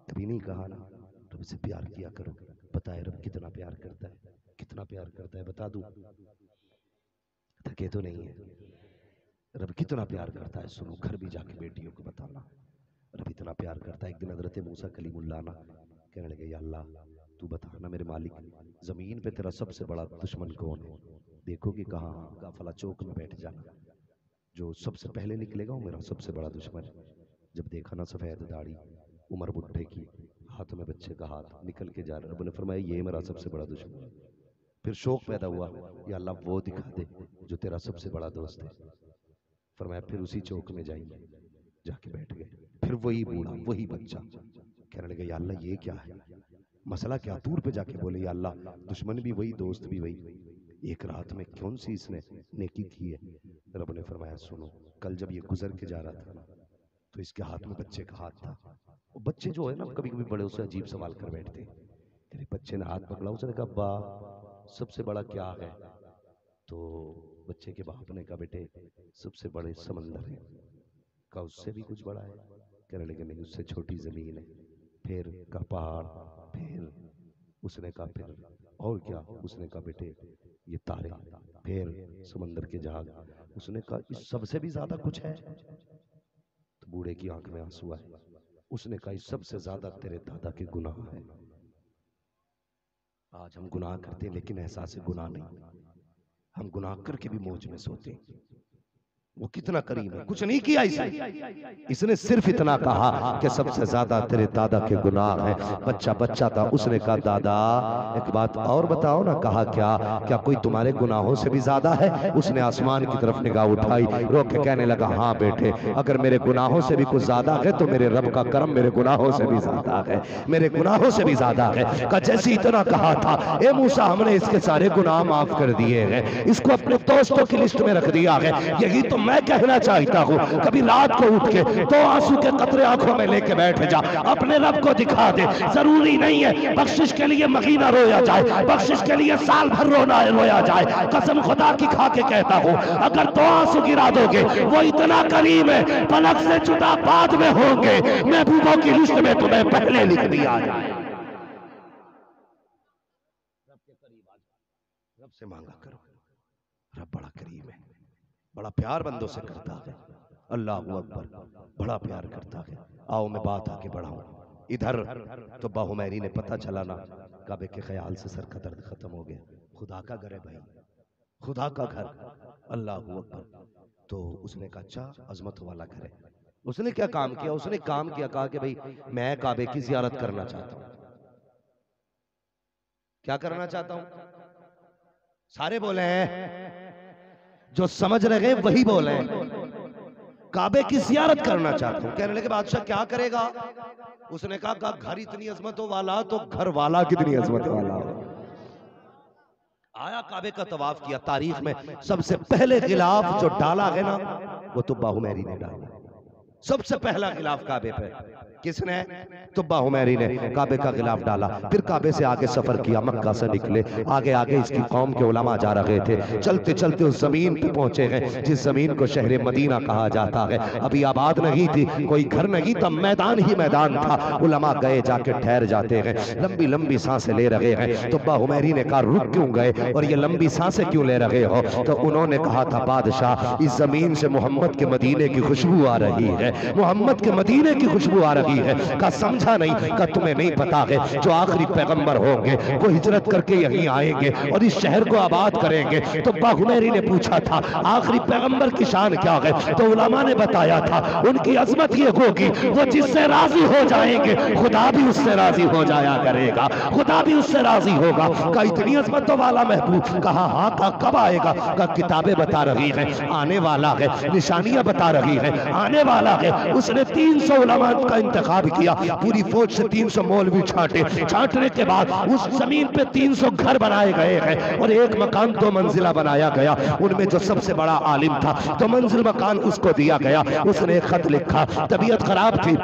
कभी नहीं कहा ना। रब से प्यार किया करो। पता है रब कितना प्यार करता है, कितना प्यार करता है बता दूं? थके तो नहीं है? रब कितना प्यार करता है सुनो, घर भी जाके बेटियों को बताना रब इतना प्यार करता है। एक दिन हजरत मूसा कलीमुल्लाह ना कहने लगे या अल्लाह तू बताना मेरे मालिक, जमीन पे तेरा सबसे बड़ा दुश्मन कौन है? देखो कि कहाँ फला चौक में बैठ जाना, जो सबसे पहले निकलेगा वो मेरा सबसे बड़ा दुश्मन है। जब देखा ना सफेद दाढ़ी, उम्र बुढ़े की, हाथ में बच्चे का हाथ निकल के जा रहा, रब ने फरमाया ये मेरा सबसे बड़ा दुश्मन है। फिर शौक पैदा हुआ या अल्लाह वो दिखा दे जो तेरा सबसे बड़ा दोस्त है। फरमाया फिर उसी चौक में जाइए, जाके बैठ गए। फिर वही बूढ़ा वही बच्चा कहने लगे या अल्लाह ये क्या है, मसला क्या? दूर पे जाके बोले या अल्लाह दुश्मन भी वही दोस्त भी वही, एक रात में कौन सी इसने नेकी की है? रब ने फरमाया सुनो, कल जब ये गुजर के जा रहा था ना तो इसके हाथ में बच्चे का हाथ था। वो बच्चे जो है ना कभी कभी बड़े उससे अजीब सवाल कर बैठते हैं। तेरे बच्चे ने हाथ पकड़ा, उसने कहा बा सबसे बड़ा क्या है? तो बच्चे के बाप ने कहा बेटे सबसे बड़े समंदर है। कहा उससे भी कुछ बड़ा है? कहने लगे नहीं उससे छोटी जमीन है। फिर का पहाड़, फिर उसने कहा फिर और क्या? उसने कहा बेटे ये तारे, फिर समंदर के जहाज। उसने कहा इस सबसे भी ज्यादा कुछ है? तो बूढ़े की आंख में आंसू आए। उसने कहा इस सबसे ज्यादा तेरे दादा के गुनाह है। आज हम गुनाह करते हैं लेकिन एहसास गुनाह नहीं, हम गुनाह करके भी मौज में सोते हैं। वो कितना करीम है, कुछ नहीं किया इसने सिर्फ इतना कहा कि सबसे ज्यादा तेरे दादा के गुनाह है। बच्चा बच्चा था, उसने कहा दादा एक बात और बताओ ना। कहा क्या? क्या कोई तुम्हारे गुनाहों से भी ज्यादा है? उसने आसमान की तरफ निगाह उठाई, रो के कहने लगा हाँ बेटे अगर मेरे गुनाहों से भी कुछ ज्यादा है तो मेरे रब का करम मेरे गुनाहों से भी ज्यादा है, मेरे गुनाहों से भी ज्यादा है। का जैसे इतना कहा था ए मूसा हमने इसके सारे गुनाह माफ कर दिए हैं, इसको अपने दोस्तों की लिस्ट में रख दिया है। यही तो मैं कहना चाहता हूँ, कभी रात को उठ के 2 आंसू के कतरे आंखों में लेके बैठ जा, अपने रब को दिखा दे। जरूरी नहीं है बख्शिश के लिए महीना रोया जाए, बख्शिश के लिए साल भर रोया जाए। कसम खुदा की खा के कहता हूँ अगर 2 आंसू गिरा दोगे वो इतना करीम है पलक से जुदा बाद में होंगे, महबूबों की लिस्ट में तुम्हें पहले लिख दिया जाए। रब से मांगा करो, रब बड़ा करीम है, बड़ा प्यार बंदों से करता है। अल्लाह अकबर, बड़ा प्यार करता है। आओ मैं बात आगे बढ़ाऊं। इधर तो बाहुमैरी ने पता चला ना काबे के ख्याल से सर का दर्द खत्म हो गया। खुदा का घर है भाई, खुदा का घर, अल्लाह अकबर। तो उसने कहा अच्छा अजमत वाला घर है। उसने क्या काम किया? उसने काम किया, कहा कि भाई मैं काबे की जियारत करना चाहता हूं। क्या करना चाहता हूं? सारे बोले हैं, जो समझ रहे वही बोले हैं। काबे की जियारत करना चाहता हूं। कहने लगे बादशाह क्या करेगा? उसने कहा घर इतनी अजमतों वाला तो घर वाला कितनी अजमत वाला। आया काबे का तवाफ किया। तारीख में सबसे पहले गिलाफ जो डाला है ना वो तो बाहुमैरी ने डाला। सबसे पहला गिलाफ काबे पे किसने? तुब्बा हुमैरी ने काबे का गिलाफ डाला, फिर काबे से आगे सफर किया, मक्का से निकले, आगे आगे इसकी कौम के उलमा जा रहे थे। चलते चलते उस जमीन पे पहुंचे हैं जिस जमीन को शहर मदीना कहा जाता है। अभी आबाद नहीं थी, कोई घर नहीं था, मैदान ही मैदान था। उलमा गए, जाके ठहर जाते हैं, लंबी लंबी सांसें ले रहे हैं। तुब्बा हुमैरी ने कहा रुक क्यों गए और ये लंबी सांसें क्यों ले रहे हो? तो उन्होंने कहा था बादशाह, इस जमीन से मोहम्मद के मदीने की खुशबू आ रही है, मोहम्मद के मदीने की खुशबू आ रही है। का समझा नहीं? का तुम्हें नहीं पता है जो आखिरी पैगंबर होंगे वो हिजरत करके यहीं आएंगे और इस शहर को आबाद करेंगे। तो हुमैरी ने पूछा था आखिरी पैगंबर की शान क्या है? तो उलमा ने बताया था उनकी अजमत ये होगी वो जिससे राजी हो जाएंगे खुदा भी उससे राजी हो जाया करेगा, खुदा भी उससे राजी होगा। का इतनी अजमतों वाला महबूब? कहा हाँ। का कब आएगा? का किताबें बता रही है आने वाला है, निशानियां बता रही है आने वाला है। उसने 300 उलमा का इंतखाब किया, पूरी फौज से 300 मौलवी छांटे, छांटने के बाद उस जमीन पे 300 घर बनाए गए हैं और एक मकान 2 मंजिला बनाया गया। उनमें जो सबसे बड़ा आलिम था 2 मंजिल मकान उसको दिया गया। उसने एक खत लिखा, तबीयत खराब थी,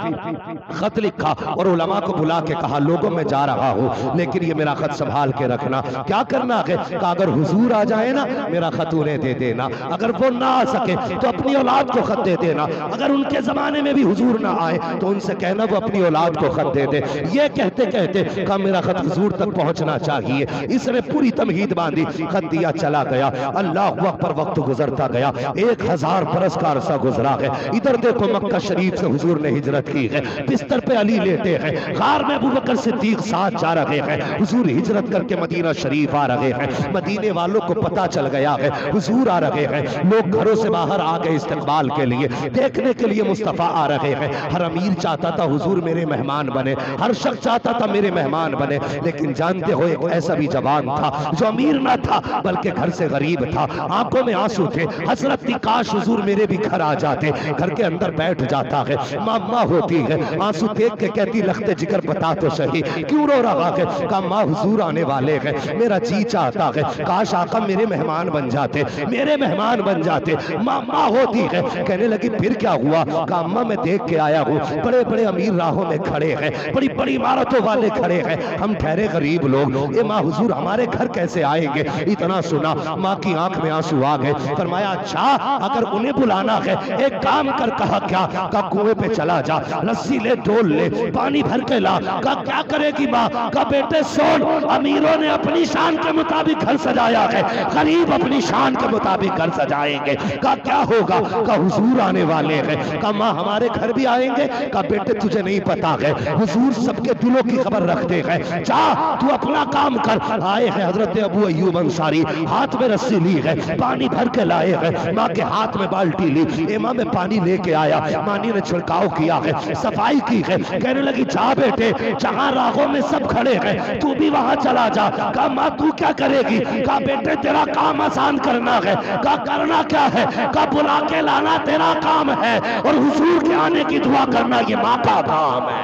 खत लिखा और उलमा को बुला के कहा लोगों में जा रहा हूं लेकिन ये मेरा खत संभाल के रखना। क्या करना है? कहा अगर हुजूर आ जाए ना मेरा खत उन्हें दे देना, अगर वो ना आ सके तो अपनी औलाद को खत दे देना, अगर उनके जमाने में भी हुजूर ना आए तो उनसे कहना वो अपनी औलाद को खत दे दे। ये कहते कहते कहा मेरा खत हुजूर तक पहुंचना चाहिए। इसने पूरी तमहीद बांधी, खत दिया, चला गया। अल्लाह अकबर, वक्त गुजरता गया, 1000 बरस का अरसा गुजरा है। इधर देखो मक्का शरीफ से हुजूर ने हिजरत की है, बिस्तर पे अली लेटे हैं, गार में अबू बकर सिद्दीक साथ जा रहे हैं। हुजूर हिजरत करके मदीना शरीफ आ रहे हैं। मदीने वालों को पता चल गया है हुजूर आ रहे हैं। लोग घरों से बाहर आ गए इस्तकबाल के लिए, देखने के लिए मुस्तफा आ रहे हैं। हर अमीर चाहता था हुजूर मेरे मेहमान बने, हर शख्स चाहता था मेरे मेहमान बने। लेकिन जानते हो एक ऐसा भी जवान था जो अमीर ना था बल्कि घर से गरीब था, आंखों में आंसू थे। हसरत थी काश हुजूर मेरे भी घर आ जाते। घर के अंदर बैठ जाता है, माँ होती है, आंसू देख के कहती लखते जिगर बता तो सही क्यों रो रहा है? कहा माँ हुजूर आने वाले हैं, मेरा जी चाहता है काश आका मेरे मेहमान बन जाते, मेरे मेहमान बन जाते। माँ होती है, कहने लगी फिर क्या हुआ? कहा अम्मा मैं देख के आया हूँ बड़े बड़े अमीर राहों में खड़े हैं, बड़ी बड़ी इमारतों वाले खड़े हैं, हम ठहरे गरीब लोग। ये माँ हुजूर हमारे घर कैसे आएंगे? इतना सुना माँ की आंख में आंसू आ गए। फरमाया अच्छा अगर उन्हें बुलाना है एक काम कर। कहा क्या? का कुएं पे चला जा, रस्सी ले, डोल ले, पानी भर के ला। का क्या करेगी माँ? का बेटे सुन, अमीरों ने अपनी शान के मुताबिक घर सजाया है, गरीब अपनी शान के मुताबिक घर सजाएंगे। का क्या होगा? का हुजूर आने वाले हैं। का माँ हमारे घर भी आएंगे? का बेटे तुझे नहीं पता है हुजूर सबके दिलों की खबर रखते हैं, जा तू अपना काम कर। आए हैं हजरत अबू अय्यूब अंसारी, हाथ में रस्सी ली है, पानी भर के लाए हैं, माँ के हाथ में बाल्टी ली, इमाम में पानी लेके आया, मानी ने छिड़काव किया है, सफाई की है। कहने लगी जा बेटे जहां राहों में सब खड़े हैं तू भी वहां चला जा। कहा माँ तू क्या करेगी? कहा बेटे तेरा काम आसान करना है। कहा करना क्या है? कहा बुला के लाना तेरा काम है और हुजूर के आने की दुआ करना ये माँ का काम है।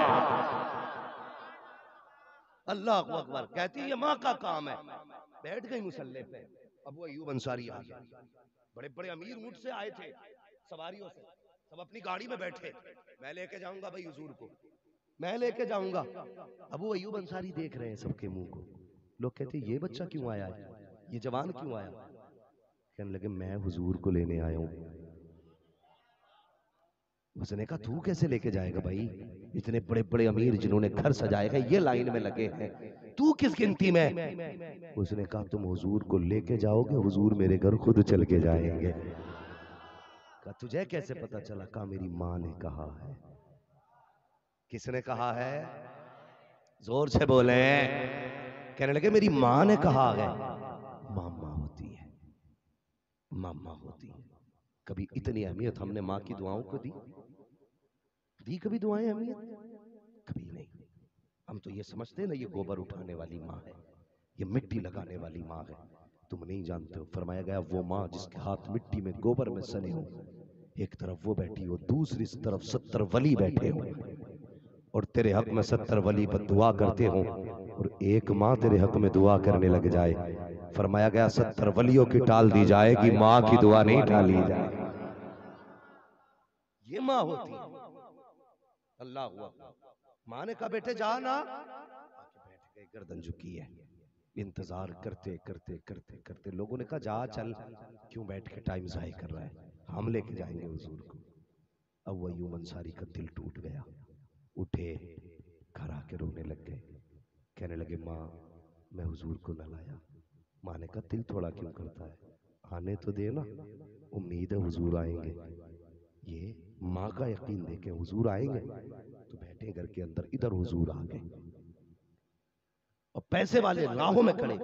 अल्लाह अकबर, कहती ये माँ का काम है। बैठ गई मुसल्ले पे, अबू अय्यूब अंसारी आ गया, बड़े बड़े अमीर ऊंट से आए थे सवारियों से, सब अपनी गाड़ी में बैठे, मैं लेके जाऊंगा भाई हुजूर को, मैं लेके जाऊंगा। अबू अय्यूब अंसारी देख रहे हैं सबके मुंह को। लोग कहते ये बच्चा क्यों आया है, ये जवान क्यों आया? कहने लगे मैं हुजूर को लेने आया हूं। उसने कहा तू कैसे लेके जाएगा भाई, इतने बड़े बड़े अमीर जिन्होंने घर सजाए हैं ये लाइन में लगे हैं, तू किस गिनती में? उसने कहा तुम हुजूर को लेके जाओगे, हुजूर मेरे घर खुद चल के जाएंगे। कहा तुझे कैसे पता चला? कहा मेरी माँ ने कहा है। किसने कहा है? जोर से बोले। कहने लगे मेरी माँ ने कहा है। मामा होती है, मामा होती है। कभी इतनी अहमियत हमने माँ की दुआओं को दी कभी दुआएं अहमियत? कभी नहीं। हम तो ये समझते हैं ना ये गोबर उठाने वाली माँ है, ये मिट्टी लगाने वाली माँ है। तुम नहीं जानते हो, फरमाया गया वो माँ जिसके हाथ मिट्टी में गोबर में सने हो, एक तरफ वो बैठी हो, दूसरी तरफ 70 वली बैठे हो और तेरे हक में 70 वली पर दुआ करते हो और एक माँ तेरे हक में दुआ करने लग जाए। फरमाया गया 70 वलियों की टाल दी जाएगी, माँ की दुआ नहीं टाली जाए। ये माँ होती है। अल्लाह हुआ। माँ ने कहा बेटे जा ना, आके बैठ गए, गर्दन झुकी है। इंतजार करते करते करते करते लोगों ने कहा जा चल, क्यों बैठ के टाइम जाया कर रहा है, हम लेके जाएंगे हुजूर को। अब वो अय्यूब अंसारी का दिल टूट गया, उठे, घर आके रोने लग गए, कहने लगे माँ मैं हुजूर को न लाया। माँ ने कहा दिल थोड़ा क्यों करता है, आने तो दे ना, उम्मीद है हुजूर आएंगे। ये माँ का यकीन देखे हुजूर आएंगे। तो बैठे घर के अंदर, इधर हुजूर आ गए और पैसे वाले राहों में खड़े,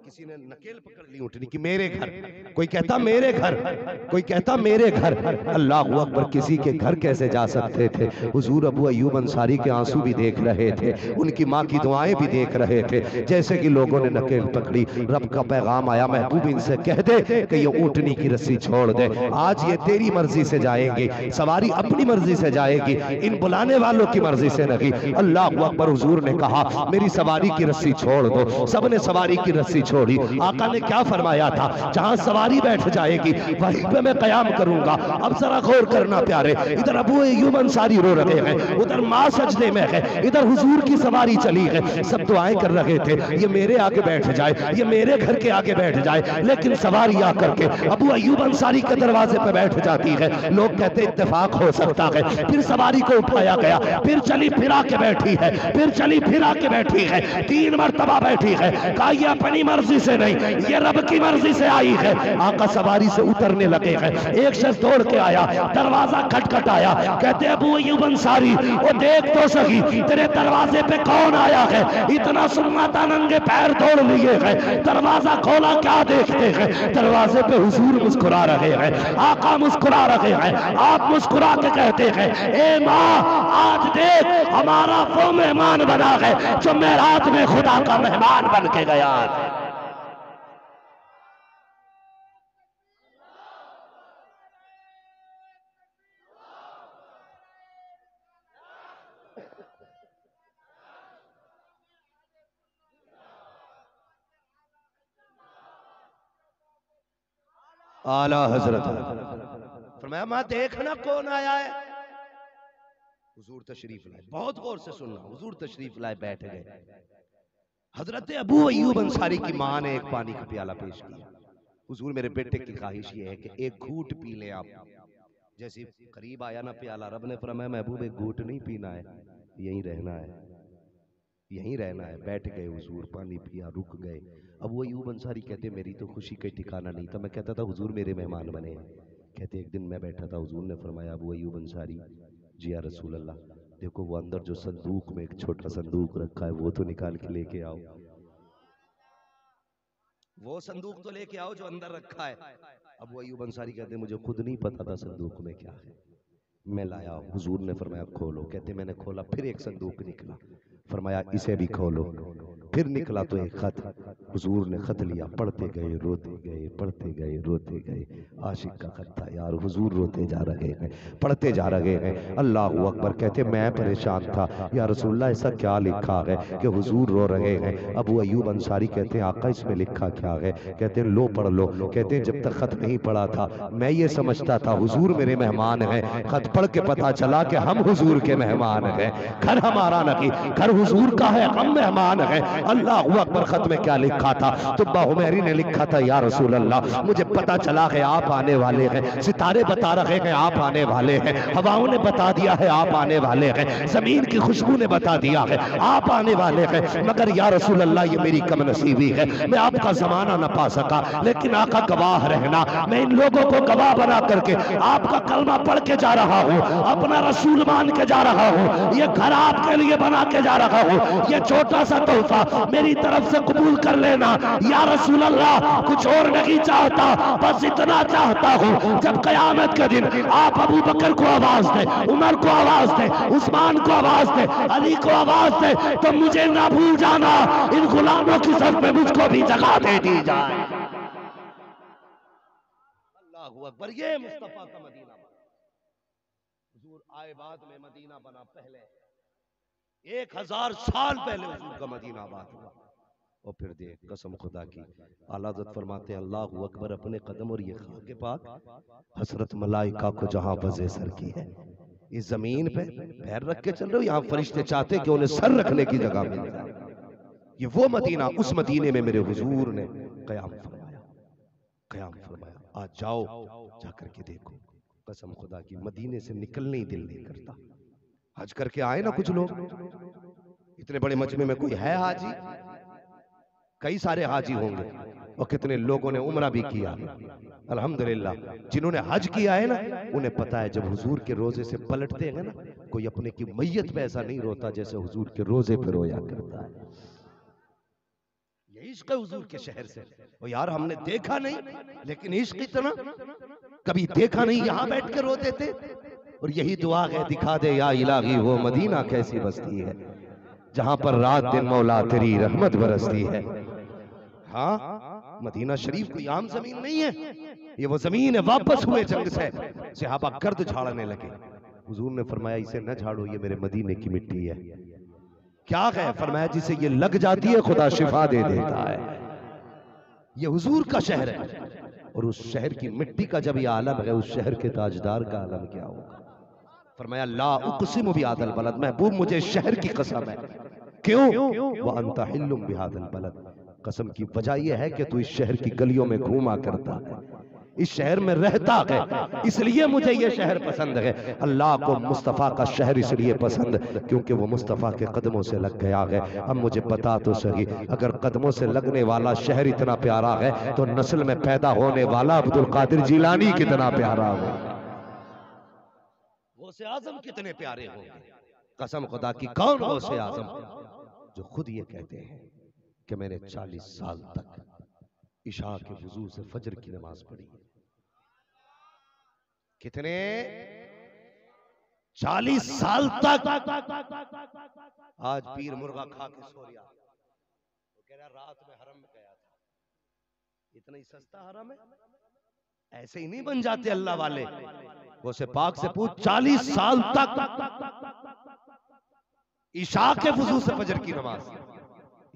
किसी ने नकेल पकड़ ली उठनी की मेरे घर, कोई कहता मेरे घर, कोई कहता मेरे घर। अल्लाह अकबर, किसी के घर कैसे जा सकते थे। हुजूर अबू अय्यूब अंसारी के आंसू भी देख रहे थे, उनकी माँ की दुआएं भी देख रहे थे। जैसे कि लोगों ने नकेल पकड़ी, रब का पैगाम आया, महबूब इनसे कह दे कि ये ऊँटनी की रस्सी छोड़ दे, आज ये तेरी मर्जी से जाएंगी, सवारी अपनी मर्जी से जाएगी, इन बुलाने वालों की मर्जी से नहीं। अल्लाह अकबर, हुजूर ने कहा मेरी सवारी की रस्सी छोड़ दो। सबने सवारी की रस्सी छोड़ी। आका ने क्या फरमाया था, जहां सवारी बैठ जाएगी वहीं पे मैं कयाम करूंगा। अब जरा गौर करना प्यारे, इधर अबू अय्यूब अंसारी रो रहे हैं, उधर माँ सजदे में है, इधर हुजूर की सवारी चली है। सब दुआएं कर रहे थे, ये मेरे आगे बैठ जाए, ये मेरे घर के आगे बैठ जाए, लेकिन सवारी आकर के अबू अय्यूब अंसारी के दरवाजे पे बैठ जाती है। लोग कहते इत्तेफाक हो सकता है। फिर सवारी को उठाया गया, फिर चली फिरा के बैठी है, फिर चली फिरा के बैठी है, 3 मरतबा बैठी है। कहा ये अपनी मर्जी से नहीं, ये रब की मर्जी से आई है। आका सवारी से उतरने लगे हैं, एक शख्स दौड़ के आया, दरवाजा खटखटाया, कहते अबू अय्यूब अंसारी वो देख तो सही तेरे दरवाजे पे कौन आया है। इतना सुन्नता नंगे पैर दौड़ लिए हैं, दरवाजा खोला, क्या देखते हैं, दरवाजे पे हुजूर मुस्कुरा रहे हैं, आका मुस्कुरा रहे हैं। आप मुस्कुरा के कहते हैं ए माँ आज देख हमारा वो मेहमान बना है जो मेरात में खुदा का मेहमान बन के गया। आला हजरत फरमाया मैं देखना कौन आया है। हुजूर तशरीफ लाए, बहुत गौर से सुनना, हुजूर तशरीफ लाए, बैठ गए। हजरत अबू अय्यूब अंसारी की माँ ने एक पानी का प्याला पेश किया। हुजूर मेरे बेटे की ख्वाहिश ये है कि एक घूंट पी ले आप। जैसे करीब आया ना प्याला, रब ने फरमाया महबूब एक घूंट नहीं पीना है, यहीं रहना है, यहीं रहना है। बैठ गए हुजूर, पानी पिया, रुक गए। अब वो अय्यूब अंसारी कहते मेरी तो खुशी का ठिकाना नहीं था, मैं कहता था हुजूर मेरे मेहमान बने। कहते एक दिन मैं बैठा था, हुजूर ने फरमाया अबू अय्यूब अंसारी जी या रसूल अल्लाह, देखो वो अंदर जो संदूक में एक छोटा संदूक रखा है वो तो निकाल के लेके आओ, वो संदूक तो लेके आओ जो अंदर रखा है। अब वो अय्यूब अंसारी कहते मुझे खुद नहीं पता था संदूक में क्या है, मैं लाया। हुजूर ने फरमाया खोलो। कहते मैंने खोला, फिर एक संदूक निकला, फरमाया इसे भी खोलो। फिर निकला तो एक खत, हुजूर ने खत लिया, पढ़ते गए रोते गए, पढ़ते गए रोते गए। आशिक का खत था यार, हुजूर रोते जा रहे हैं, पढ़ते जा रहे हैं। अल्लाह अकबर। कहते मैं परेशान था, या रसूलल्लाह ऐसा क्या लिखा है कि हुजूर रो रहे हैं। अबू अय्यूब अंसारी कहते हैं आका इसमें लिखा क्या है। कहते लो पढ़ लो। कहते हैं जब तक खत नहीं पढ़ा था मैं ये समझता था हुजूर मेरे मेहमान हैं, खत पढ़ के पता चला कि हम हुजूर के मेहमान हैं। घर हमारा नहीं, घर हुजूर का है, हम मेहमान हैं। अल्लाह अकबर। खत में क्या लिखा था? तुब्बा हुमैरी ने लिखा था या रसूल अल्लाह मुझे पता चला है आप आने वाले हैं, सितारे बता रहे हैं आप आने वाले हैं, हवाओं ने बता दिया है आप आने वाले हैं, जमीन की खुशबू ने बता दिया है आप आने वाले हैं। मगर या रसूल अल्लाह ये मेरी कमनसीबी है, मैं आपका जमाना न पा सका, लेकिन आका गवाह रहना मैं इन लोगों को गवाह बना करके आपका कलमा पढ़ के जा रहा हूँ, अपना रसूल मान के जा रहा हूँ, ये घर आपके लिए बना के जा रहा हूँ, ये छोटा सा तोहफा मेरी तरफ से कबूल कर लेना या रसूल अल्लाह। कुछ और नहीं चाहता, बस इतना चाहता हूँ जब कयामत के दिन आप अबू बकर को आवाज दे, उमर को आवाज दे, उस्मान को आवाज दे, अली को आवाज दे, तो मुझे ना भूल जाना, इन गुलामों की सफ में मुझको भी जगह दे दी जाए। अल्लाहू अकबर। ये मुस्तफा का मदीना हुजूर आए बाद में मदीना बना, पहले 1000 साल पहले हुजूर का मदीना आबाद हुआ। और फिर देख कसम खुदा की, आला हज़रत फरमाते हैं अल्लाहू अकबर, अपने कदम और ये खाके पाक हसरत मलाइका को जहां वज़े सर की है, इस जमीन पे पैर रख के चल रहे हो, यहाँ फरिश्ते चाहते कि उन्हें सर रखने की जगह मिल जाए। ये वो मदीना, उस मदीने में मेरे हुजूर ने कयाम फरमाया, कयाम फरमाया। आज जाओ, जाकर के देखो। कसम खुदा की, मदीने से निकलने ही दिल नहीं करता। हज करके आए ना कुछ लोग, इतने बड़े मजमे में कोई है हाजी? कई सारे हाजी होंगे, और कितने लोगों ने उम्रा भी किया। अल्हम्दुलिल्लाह, जिन्होंने हज किया है ना, उन्हें पता है जब हुजूर के रोजे से पलटते हैं ना, कोई अपने की मैयत पे ऐसा नहीं रोता जैसे हुजूर के रोजे पे रोया करता है। ये इश्क है हुजूर के शहर से। ओ यार, हमने देखा नहीं, लेकिन इश्क इतना कभी देखा नहीं, यहाँ बैठ के रोते थे। और यही दुआ है, दिखा दे या इलाही वो मदीना कैसी बस्ती है, जहां पर रात दिन मौला तेरी रहमत बरसती है। हाँ, मदीना शरीफ कोई आम जमीन नहीं है, ये वो जमीन है। वापस हुए जंग से, सहाबा गर्द झाड़ने लगे। हुजूर ने फरमाया, इसे न झाड़ो, ये मेरे मदीने की मिट्टी है। क्या है? फरमाया, जिसे ये लग जाती है खुदा शिफा दे देता है। ये हुजूर का शहर है, और उस शहर की मिट्टी का जब ये आलम है, उस शहर के ताजदार का आलम क्या होगा? फरमाया, ला उक़सिमु बिहादिल बलद, महबूब मुझे शहर की कसम है। क्यों? व अंता हिल्लुम बिहादिल बलद, कसम की वजह यह है कि तू इस शहर की गलियों में घूमा करता है, इस शहर में रहता है, इसलिए मुझे ये शहर पसंद है। अल्लाह को मुस्तफ़ा का शहर इसलिए पसंद क्योंकि वो मुस्तफ़ा के कदमों से लग गया है। अब मुझे बता तो सही, अगर कदमों से लगने वाला शहर इतना प्यारा है, तो नस्ल में पैदा होने वाला अब्दुल कादिर जिलानी कितना प्यारा हो, गौसे आजम कितने प्यारे होंगे। कसम खुदा की, कौन गौसे आजम जो खुद ये कहते हैं कि मैंने 40 साल तक इशा के वुजू से फजर की नमाज पढ़ी। कितने? 40 साल तक। आज पीर मुर्गा खा के सो गया, वो कह रहा रात में हरम में गया था। इतना ही सस्ता हरम है, ऐसे ही नहीं बन जाते अल्लाह वाले। वो से पाक से पूछ, 40 साल तक इशा के वुजू से फजर की नमाज।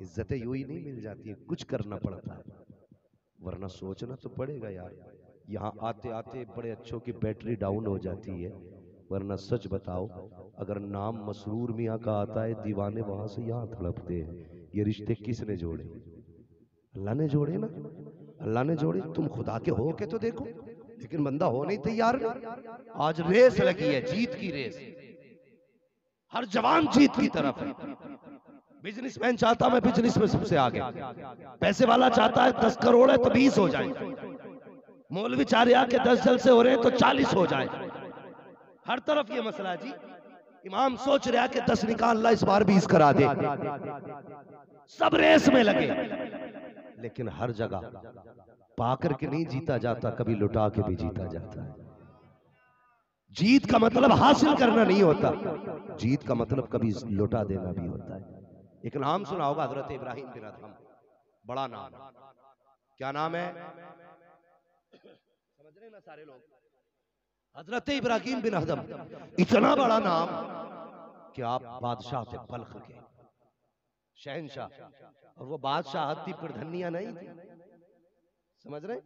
इज्जतें यूं ही नहीं मिल जाती है, कुछ करना पड़ता है, वरना सोचना तो पड़ेगा यार। यहाँ आते आते बड़े अच्छों की बैटरी डाउन हो जाती है, वरना सच बताओ, अगर नाम मसरूर मियाँ का आता है, दीवाने वहां से यहाँ तड़पते हैं। ये रिश्ते किसने जोड़े? अल्लाह ने जोड़े ना, अल्लाह ने जोड़े। तुम खुदा के हो के तो देखो, लेकिन बंदा हो नहीं तैयार। आज रेस लगी है, जीत की रेस, हर जवान जीत की तरफ है। बिजनेसमैन चाहता मैं बिजनेस में सबसे आगे, पैसे वाला चाहता है 10 करोड़ है तो 20 हो जाए, मौलवी चाह रहा के 10 जलसे हो रहे हैं तो 40 हो जाए। हर तरफ ये मसला जी। इमाम सोच रहा कि 10 निकाल ला, इस बार 20 करा दे। सब रेस में लगे, लेकिन हर जगह पाकर के नहीं जीता जाता, कभी लुटा के भी जीता जाता है। जीत का मतलब हासिल करना नहीं होता, जीत का मतलब कभी लुटा देना भी होता है। एक नाम सुना होगा, हजरत इब्राहिम बिन अदहम, बड़ा नाम है। क्या नाम है? समझ रहे ना सारे लोग? हजरत इब्राहिम बिन अदहम, इतना बड़ा नाम कि आप बादशाह थे, बल्ख के शहनशाह, और वो बादशाहत थी, प्रधनिया नहीं थी। समझ रहे?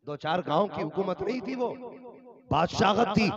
2-4 गांव की हुकूमत नहीं थी, वो बादशाहत थी।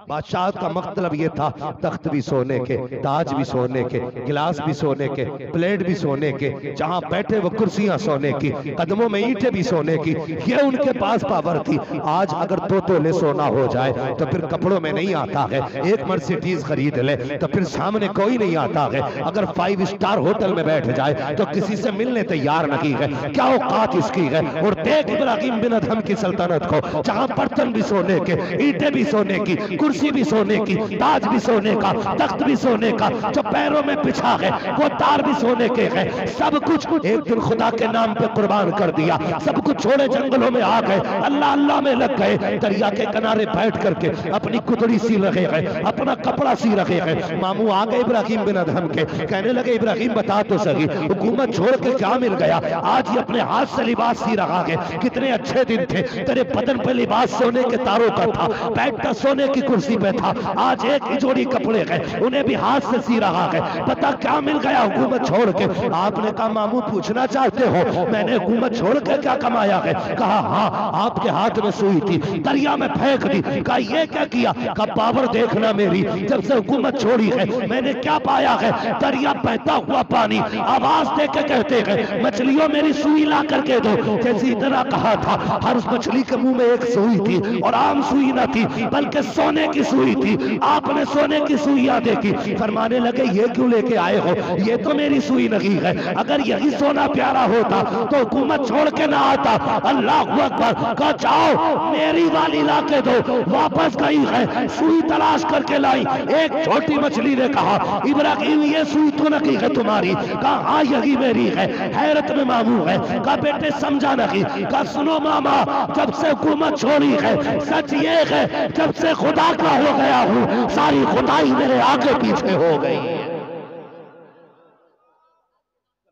बादशाहत का मतलब ये था, तख्त भी सोने के, ताज भी सोने के, गिलास भी सोने के, प्लेट भी सोने के, जहां बैठे वो कुर्सियां सोने की, कदमों में ईंटें भी सोने की, ये उनके पास पावर थी। आज अगर 2 तोले सोना हो जाए तो फिर कपड़ों में नहीं आता है, एक मर्सिडीज खरीद ले तो फिर सामने कोई नहीं आता है। अगर 5 स्टार होटल में बैठ जाए तो किसी से मिलने तैयार नहीं है। क्या औकात इसकी है। और देख इब्राहिम बिन अदहम की सल्तनत को, जहां बर्तन भी सोने के, ईंटें भी सोने की, कुर्सी भी सोने की, ताज भी सोने का, तख्त भी सोने का, जो पैरों में बिछा है वो तार भी सोने के है। सब कुछ एक दिन खुदा के नाम पे कुर्बान कर दिया। सब कुछ छोड़े जंगलों में आ गए, अल्लाह अल्लाह में लग गए। दरिया के किनारे बैठ करके अपनी कुतड़ी सी रहे हैं, अपना कपड़ा सी रहे हैं। मामू आ गए इब्राहिम बिन अदहम के, कहने लगे इब्राहिम बता तो सही, हुकूमत छोड़ के क्या मिल गया? आज ये अपने हाथ से लिबास सी रहा है। कितने कितने अच्छे दिन थे, तेरे बदन पे लिबास सोने के तारों का था, बैठता सोने की कुर्सी पे था, आज एक ही जोड़ी कपड़े गए, उन्हें भी हाथ से सी रहा है, पता क्या मिल गया हुकूमत छोड़ के। आपने कहा मामू पूछना चाहते हो मैंने हुकूमत छोड़ के क्या कमाया है? कहा हाँ, आपके हाथ में सुई थी, दरिया में फेंक दी। कहा ये क्या किया? कहा पावर देखना मेरी, जब से हुकूमत छोड़ी है मैंने क्या पाया है? दरिया बहता हुआ पानी, आवाज दे के कहते हैं मछलियों मेरी सुई ला करके दो। जैसे इतना कहा था, हर उस मछली के मुंह में एक सुई थी, और आम सुई न थी बल्कि सोने की सुई थी। आपने सोने की सुइयां देखी, फरमाने लगे ये क्यों लेके आए हो? ये तो मेरी सुई नहीं है, अगर यही सोना प्यारा होता तो हुकूमत छोड़ के ना आता। अल्लाह अकबर। कहा जाओ मेरी वाली ला के दो। वापस गई है, सुई तलाश करके लाई। एक छोटी मछली ने कहा इब्राहिम ये सुई तो नहीं है तुम्हारी? कहा हाँ यही मेरी है। हैरत में मामू है। कहा बेटे समझा नहीं? कहा सुनो मामा, जब से हुकूमत छोड़ी है सच ये है जब से खुदा का हो गया हूँ सारी खुदाई मेरे आगे पीछे हो गई है।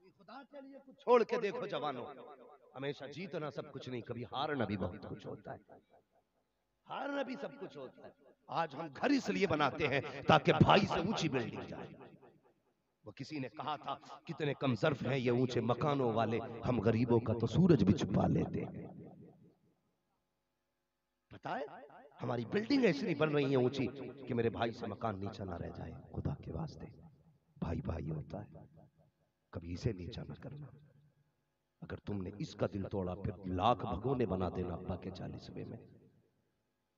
खुदा के लिए कुछ छोड़ के देखो जवानों, हमेशा जीतना सब कुछ नहीं, कभी हारना भी बहुत कुछ होता है, हारना भी सब कुछ होता है। आज हम घर इसलिए बनाते हैं ताकि भाई से ऊंची बिल्डिंग जाए। वो किसी ने कहा था कितने कमजर्फ हैं ये ऊंचे मकानों वाले, हम गरीबों का तो सूरज भी छुपा लेते हैं। पता है हमारी बिल्डिंग ऐसी बन रही है ऊंची कि मेरे भाई से मकान नीचा ना रह जाए। खुदा के वास्ते भाई भाई होता है, कभी इसे नीचा ना करना। अगर तुमने इसका दिल तोड़ा फिर लाख भगोने बना देना अब्बा के 40वें में।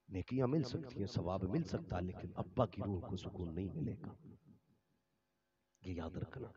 नेकियां मिल सकती हैं, सवाब मिल सकता है, लेकिन अब्बा की रूह को सुकून नहीं मिलेगा, ये याद रखना।